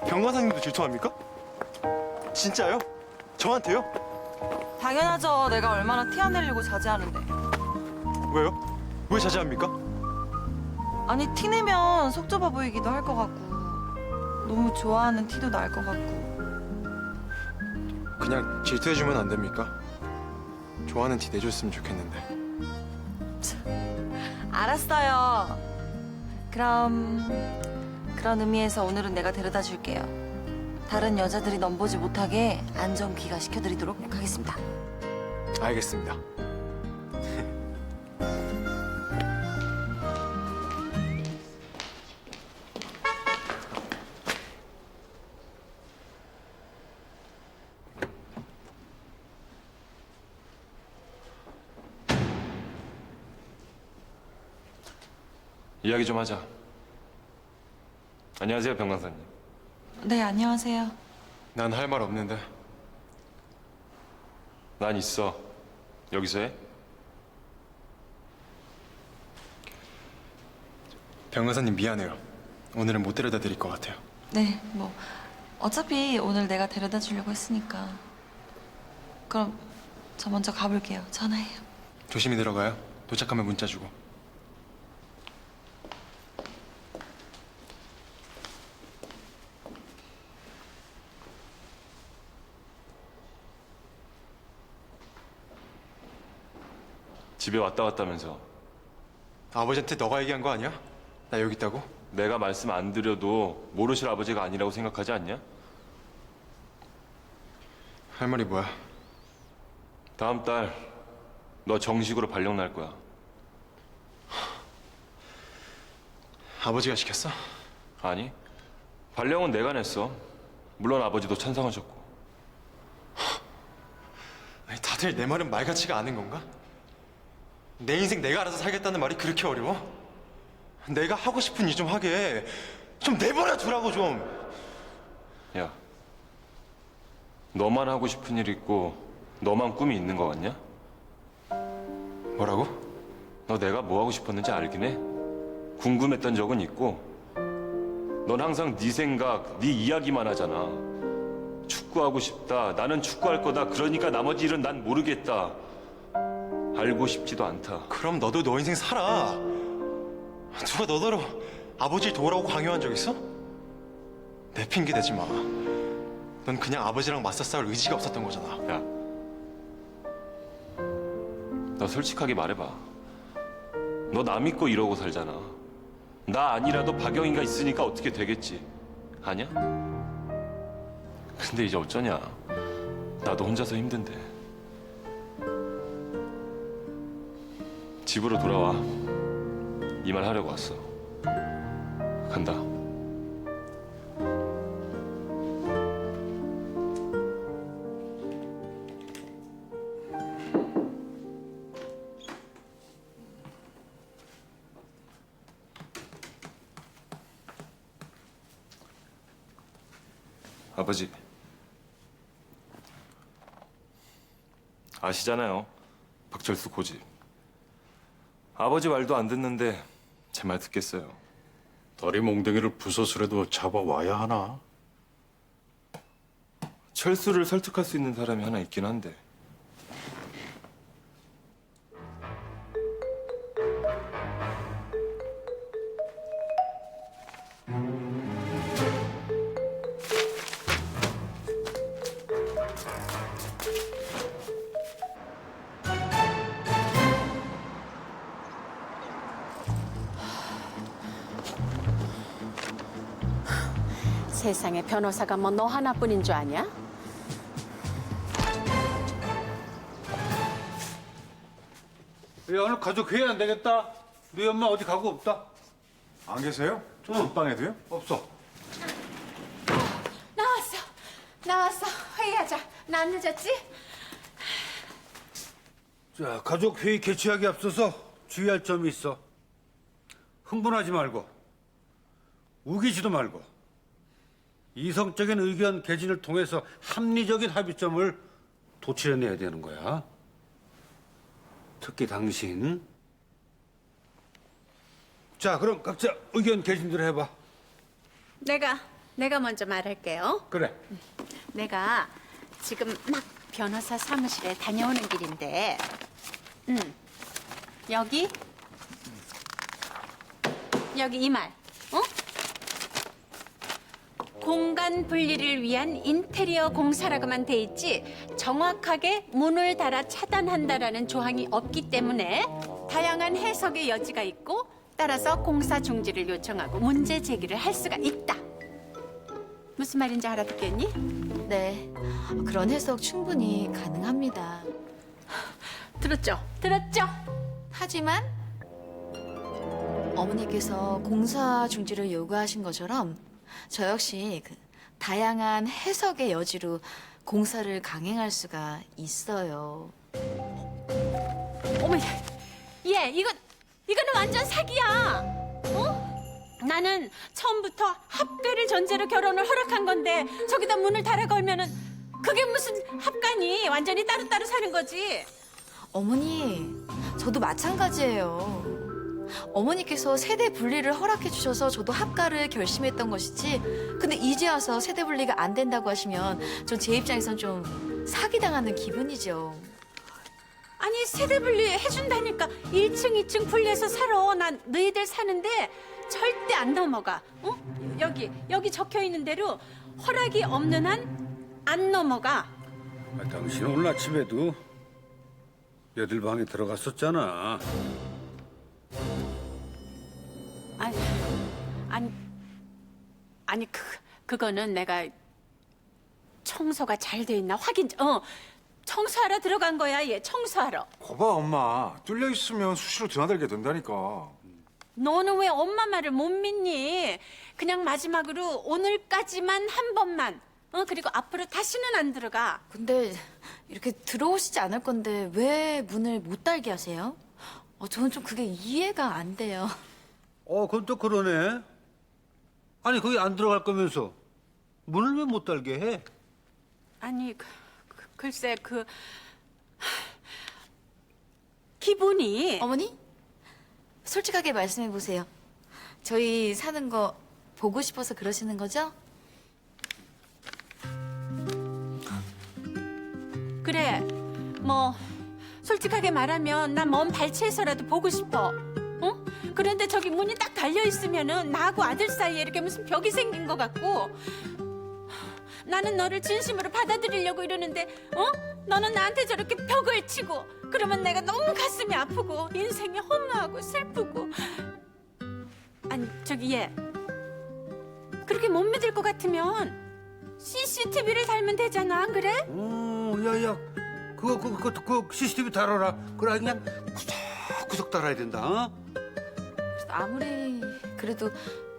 병과사님도 질투합니까? 진짜요? 저한테요? 당연하죠. 내가 얼마나 티 안 내려고 자제하는데. 왜요? 왜 자제합니까? 아니, 티 내면 속 좁아 보이기도 할 것 같고 너무 좋아하는 티도 날 것 같고. 그냥 질투해주면 안 됩니까? 좋아하는 티 내줬으면 좋겠는데. 알았어요. 그럼 그런 의미에서 오늘은 내가 데려다 줄게요. 다른 여자들이 넘보지 못하게 안전 귀가 시켜드리도록 하겠습니다. 알겠습니다. 이야기 좀 하자. 안녕하세요, 병 강사님. 네, 안녕하세요. 난 할 말 없는데. 난 있어. 여기서 해? 병간사님 미안해요. 오늘은 못 데려다 드릴 것 같아요. 네, 뭐 어차피 오늘 내가 데려다 주려고 했으니까. 그럼 저 먼저 가볼게요. 전화해요. 조심히 들어가요. 도착하면 문자 주고. 집에 왔다 갔다면서. 아버지한테 너가 얘기한 거 아니야? 나 여기 있다고? 내가 말씀 안 드려도 모르실 아버지가 아니라고 생각하지 않냐? 할 말이 뭐야? 다음 달 너 정식으로 발령 날 거야. 아버지가 시켰어? 아니, 발령은 내가 냈어. 물론 아버지도 찬성하셨고. 아니, 다들 내 말은 말 같지가 않은 건가? 내 인생 내가 알아서 살겠다는 말이 그렇게 어려워? 내가 하고 싶은 일 좀 하게. 좀 내버려 두라고 좀. 야, 너만 하고 싶은 일 있고 너만 꿈이 있는 거 같냐? 뭐라고? 너 내가 뭐 하고 싶었는지 알긴 해? 궁금했던 적은 있고 넌 항상 네 생각, 네 이야기만 하잖아. 축구하고 싶다, 나는 축구할 거다, 그러니까 나머지 일은 난 모르겠다. 알고 싶지도 않다. 그럼 너도 너 인생 살아. 누가 너더러 아버지 도우라고 강요한 적 있어? 내 핑계 대지 마. 넌 그냥 아버지랑 맞서 싸울 의지가 없었던 거잖아. 야, 너 솔직하게 말해봐. 너 나 믿고 이러고 살잖아. 나 아니라도 박영희가 있으니까 어떻게 되겠지. 아니야? 근데 이제 어쩌냐. 나도 혼자서 힘든데. 집으로 돌아와. 이 말 하려고 왔어. 간다. 아버지. 아시잖아요. 박철수 고집. 아버지 말도 안 듣는데 제 말 듣겠어요. 다리 몽둥이를 부숴서라도 잡아와야 하나? 철수를 설득할 수 있는 사람이 하나 있긴 한데. 세상에 변호사가 뭐 너 하나뿐인 줄 아냐? 야, 오늘 가족 회의 안 되겠다. 너희 엄마 어디 가고 없다. 안 계세요? 저 안방에도요? 없어. 나왔어. 회의하자. 나 안 늦었지? 자, 가족 회의 개최하기 앞서서 주의할 점이 있어. 흥분하지 말고, 우기지도 말고, 이성적인 의견 개진을 통해서 합리적인 합의점을 도출해내야 되는 거야. 특히 당신. 자, 그럼 각자 의견 개진들 해봐. 내가 먼저 말할게요. 그래. 내가 지금 막 변호사 사무실에 다녀오는 길인데, 여기 이 말, 어? 공간 분리를 위한 인테리어 공사라고만 돼 있지 정확하게 문을 달아 차단한다라는 조항이 없기 때문에 다양한 해석의 여지가 있고 따라서 공사 중지를 요청하고 문제 제기를 할 수가 있다. 무슨 말인지 알아듣겠니? 네, 그런 해석 충분히 가능합니다. 들었죠? 들었죠? 하지만 어머니께서 공사 중지를 요구하신 것처럼 저 역시 그 다양한 해석의 여지로 공사를 강행할 수가 있어요. 어머, 얘 이거는 완전 사기야. 어? 나는 처음부터 합계를 전제로 결혼을 허락한 건데 저기다 문을 달아 걸면은 그게 무슨 합관이 완전히 따로따로 사는 거지. 어머니, 저도 마찬가지예요. 어머니께서 세대 분리를 허락해 주셔서 저도 합가를 결심했던 것이지. 근데 이제 와서 세대 분리가 안 된다고 하시면 전 제 입장에선 좀 사기당하는 기분이죠. 아니 세대 분리 해준다니까 1층, 2층 분리해서 살아. 난 너희들 사는데 절대 안 넘어가. 어? 여기 적혀 있는 대로 허락이 없는 한 안 넘어가. 당신 오늘 아침에도 여들 방에 들어갔었잖아. 아니 그거는 내가 청소가 잘 돼 있나 청소하러 들어간 거야. 얘 청소하러. 거봐 엄마, 뚫려 있으면 수시로 드나들게 된다니까. 너는 왜 엄마 말을 못 믿니? 그냥 마지막으로 오늘까지만 한 번만. 그리고 앞으로 다시는 안 들어가. 근데 이렇게 들어오시지 않을 건데 왜 문을 못 달게 하세요? 저는 좀 그게 이해가 안 돼요. 그건 또 그러네. 아니 거기 안 들어갈 거면서 문을 왜 못 달게 해? 아니 글쎄 기분이. 어머니? 솔직하게 말씀해 보세요. 저희 사는 거 보고 싶어서 그러시는 거죠? 그래, 뭐 솔직하게 말하면 난 먼 발치해서라도 보고 싶어. 그런데 저기 문이 딱 달려 있으면은 나하고 아들 사이에 이렇게 무슨 벽이 생긴 것 같고. 나는 너를 진심으로 받아들이려고 이러는데, 너는 나한테 저렇게 벽을 치고 그러면 내가 너무 가슴이 아프고 인생이 허무하고 슬프고. 아니 저기 얘 그렇게 못 믿을 것 같으면 CCTV를 달면 되잖아, 안 그래? 야야, 그거 CCTV 달아라. 그래 그냥 구석구석 달아야 된다. 아무리 그래도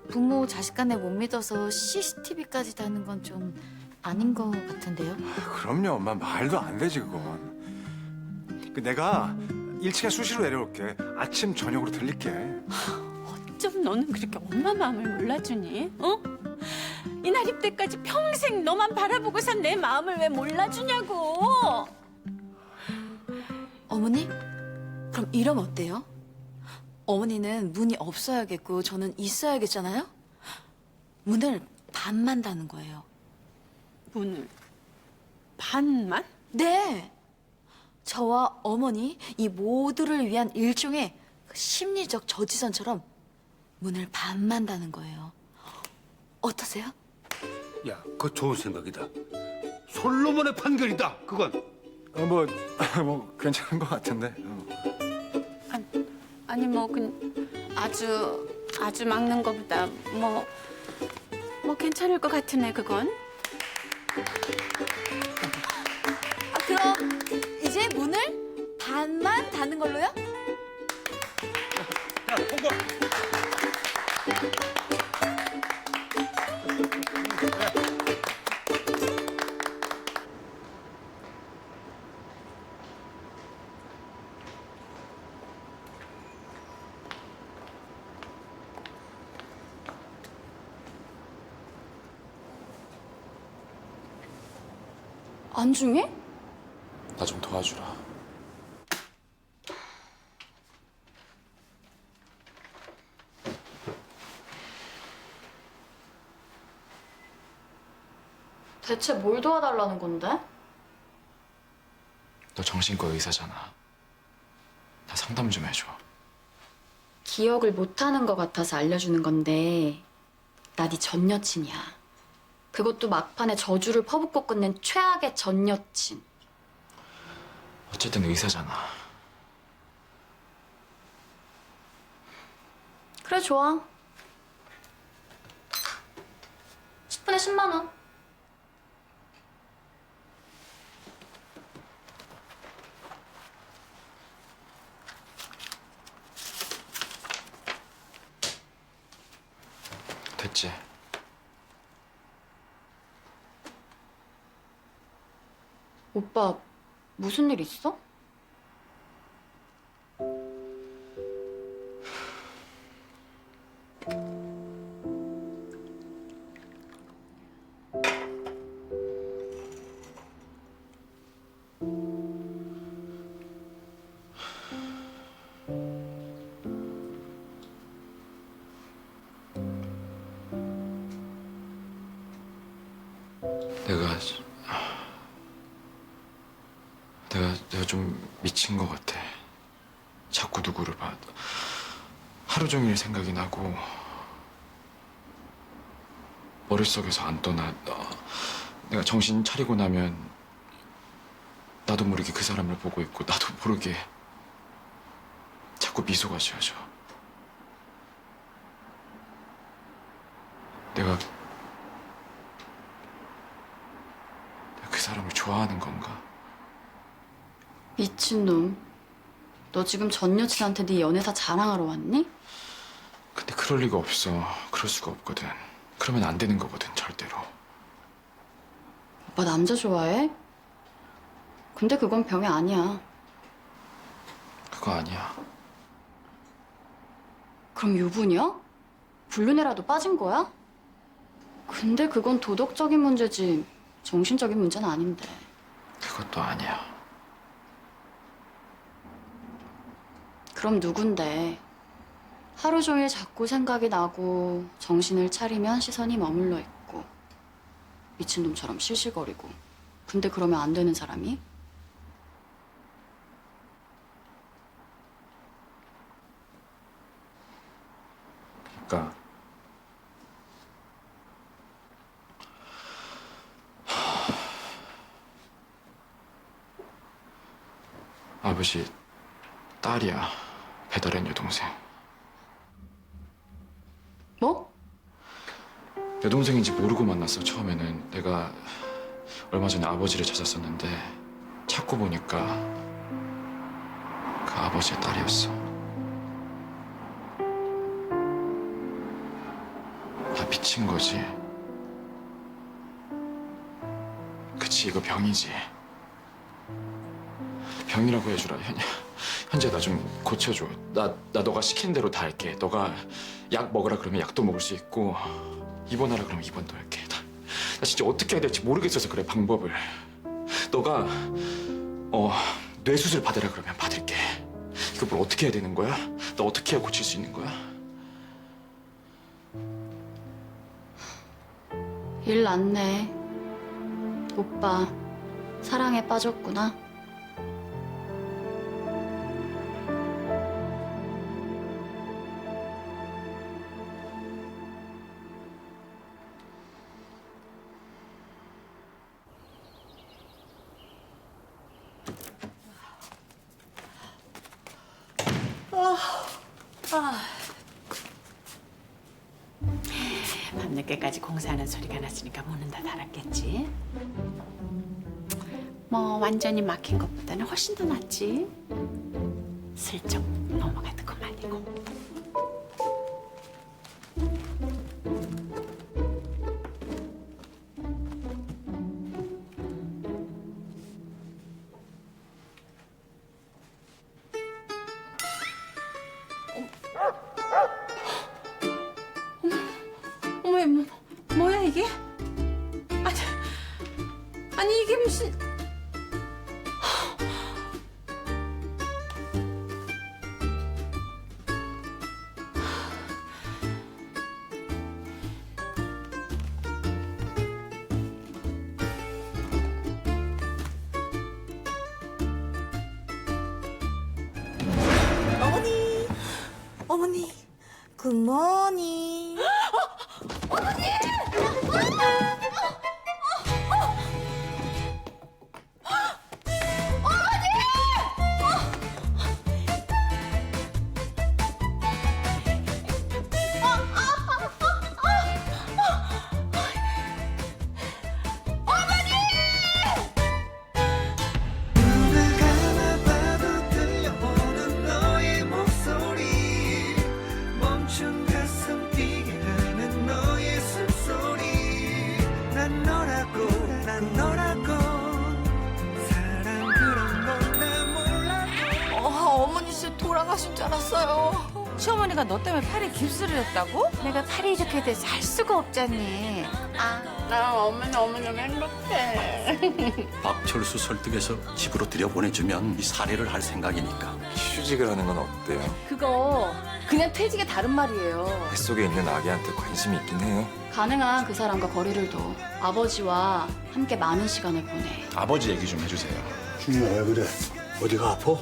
부모 자식 간에 못 믿어서 CCTV까지 다는 건 좀 아닌 것 같은데요? 그럼요 엄마, 말도 안 되지 그건. 내가 1층에 수시로 내려올게. 아침 저녁으로 들릴게. 어쩜 너는 그렇게 엄마 마음을 몰라주니? 이날 입대까지 평생 너만 바라보고 산 내 마음을 왜 몰라주냐고. 어머니? 그럼 이러면 어때요? 어머니는 문이 없어야겠고 저는 있어야겠잖아요? 문을 반만 닫는 거예요. 문을 반만? 네. 저와 어머니 이 모두를 위한 일종의 심리적 저지선처럼 문을 반만 닫는 거예요. 어떠세요? 야, 그거 좋은 생각이다. 솔로몬의 판결이다. 그건. 뭐 괜찮은 것 같은데. 아니 뭐 아주 막는 거보다 뭐 괜찮을 것 같으네 그건. 그럼 이제 문을 반만 닫는 걸로요? 야, 통과. 안 중해? 나 좀 도와주라. 대체 뭘 도와달라는 건데? 너 정신과 의사잖아. 나 상담 좀 해줘. 기억을 못하는 것 같아서 알려주는 건데 나 네 전 여친이야. 그것도 막판에 저주를 퍼붓고 끝낸 최악의 전 여친. 어쨌든 의사잖아. 그래 좋아. 10분에 10만 원. 오빠, 무슨 일 있어? 내가 좀 미친 것 같아. 자꾸 누구를 봐. 하루 종일 생각이 나고 머릿속에서 안 떠나. 내가 정신 차리고 나면 나도 모르게 그 사람을 보고 있고 나도 모르게 자꾸 미소가 지어져. 내가 그 사람을 좋아하는 건가? 미친놈. 너 지금 전 여친한테 네 연애사 자랑하러 왔니? 근데 그럴 리가 없어. 그럴 수가 없거든. 그러면 안 되는 거거든, 절대로. 오빠 남자 좋아해? 근데 그건 병이 아니야. 그거 아니야. 그럼 유부녀? 불륜에라도 빠진 거야? 근데 그건 도덕적인 문제지 정신적인 문제는 아닌데. 그것도 아니야. 그럼 누군데? 하루 종일 자꾸 생각이 나고 정신을 차리면 시선이 머물러 있고 미친놈처럼 실실거리고 근데 그러면 안 되는 사람이? 그러니까 아버지 딸이야. 배달의 여동생. 뭐? 여동생인지 모르고 만났어. 처음에는 내가 얼마 전에 아버지를 찾았었는데 찾고 보니까 그 아버지의 딸이었어. 나 미친 거지. 그치, 이거 병이지. 병이라고 해주라. 현재 나 좀 고쳐줘. 나 너가 시키는 대로 다 할게. 너가 약 먹으라 그러면 약도 먹을 수 있고 입원하라 그러면 입원도 할게. 나 진짜 어떻게 해야 될지 모르겠어서 그래, 방법을. 너가 뇌수술 받으라 그러면 받을게. 이거 뭘 어떻게 해야 되는 거야? 나 어떻게 해야 고칠 수 있는 거야? 일 났네. 오빠 사랑에 빠졌구나. 밤늦게까지 공사하는 소리가 났으니까 문은 다 닫았겠지. 뭐 완전히 막힌 것보다는 훨씬 더 낫지. 슬쩍 넘어가는 것 말이고. 어머, 뭐야 이게? 아니 이게 무슨? 어머니, 어머니, 굿모닝. 어머니! 들려오는 너의 목소리 멈춘 그 줄 알았어요. 시어머니가 너 때문에 팔에 깁스를 했다고? 내가 팔이 이렇게 돼서 할 수가 없잖니. 나 어머니 너무 행복해. 박철수 설득해서 집으로 들여보내주면 이 살해를 할 생각이니까. 휴직을 하는 건 어때요? 그거 그냥 퇴직의 다른 말이에요. 뱃속에 있는 아기한테 관심이 있긴 해요. 가능한 그 사람과 거리를 둬. 아버지와 함께 많은 시간을 보내. 아버지 얘기 좀 해주세요. 준이야 왜 그래? 어디가 아파?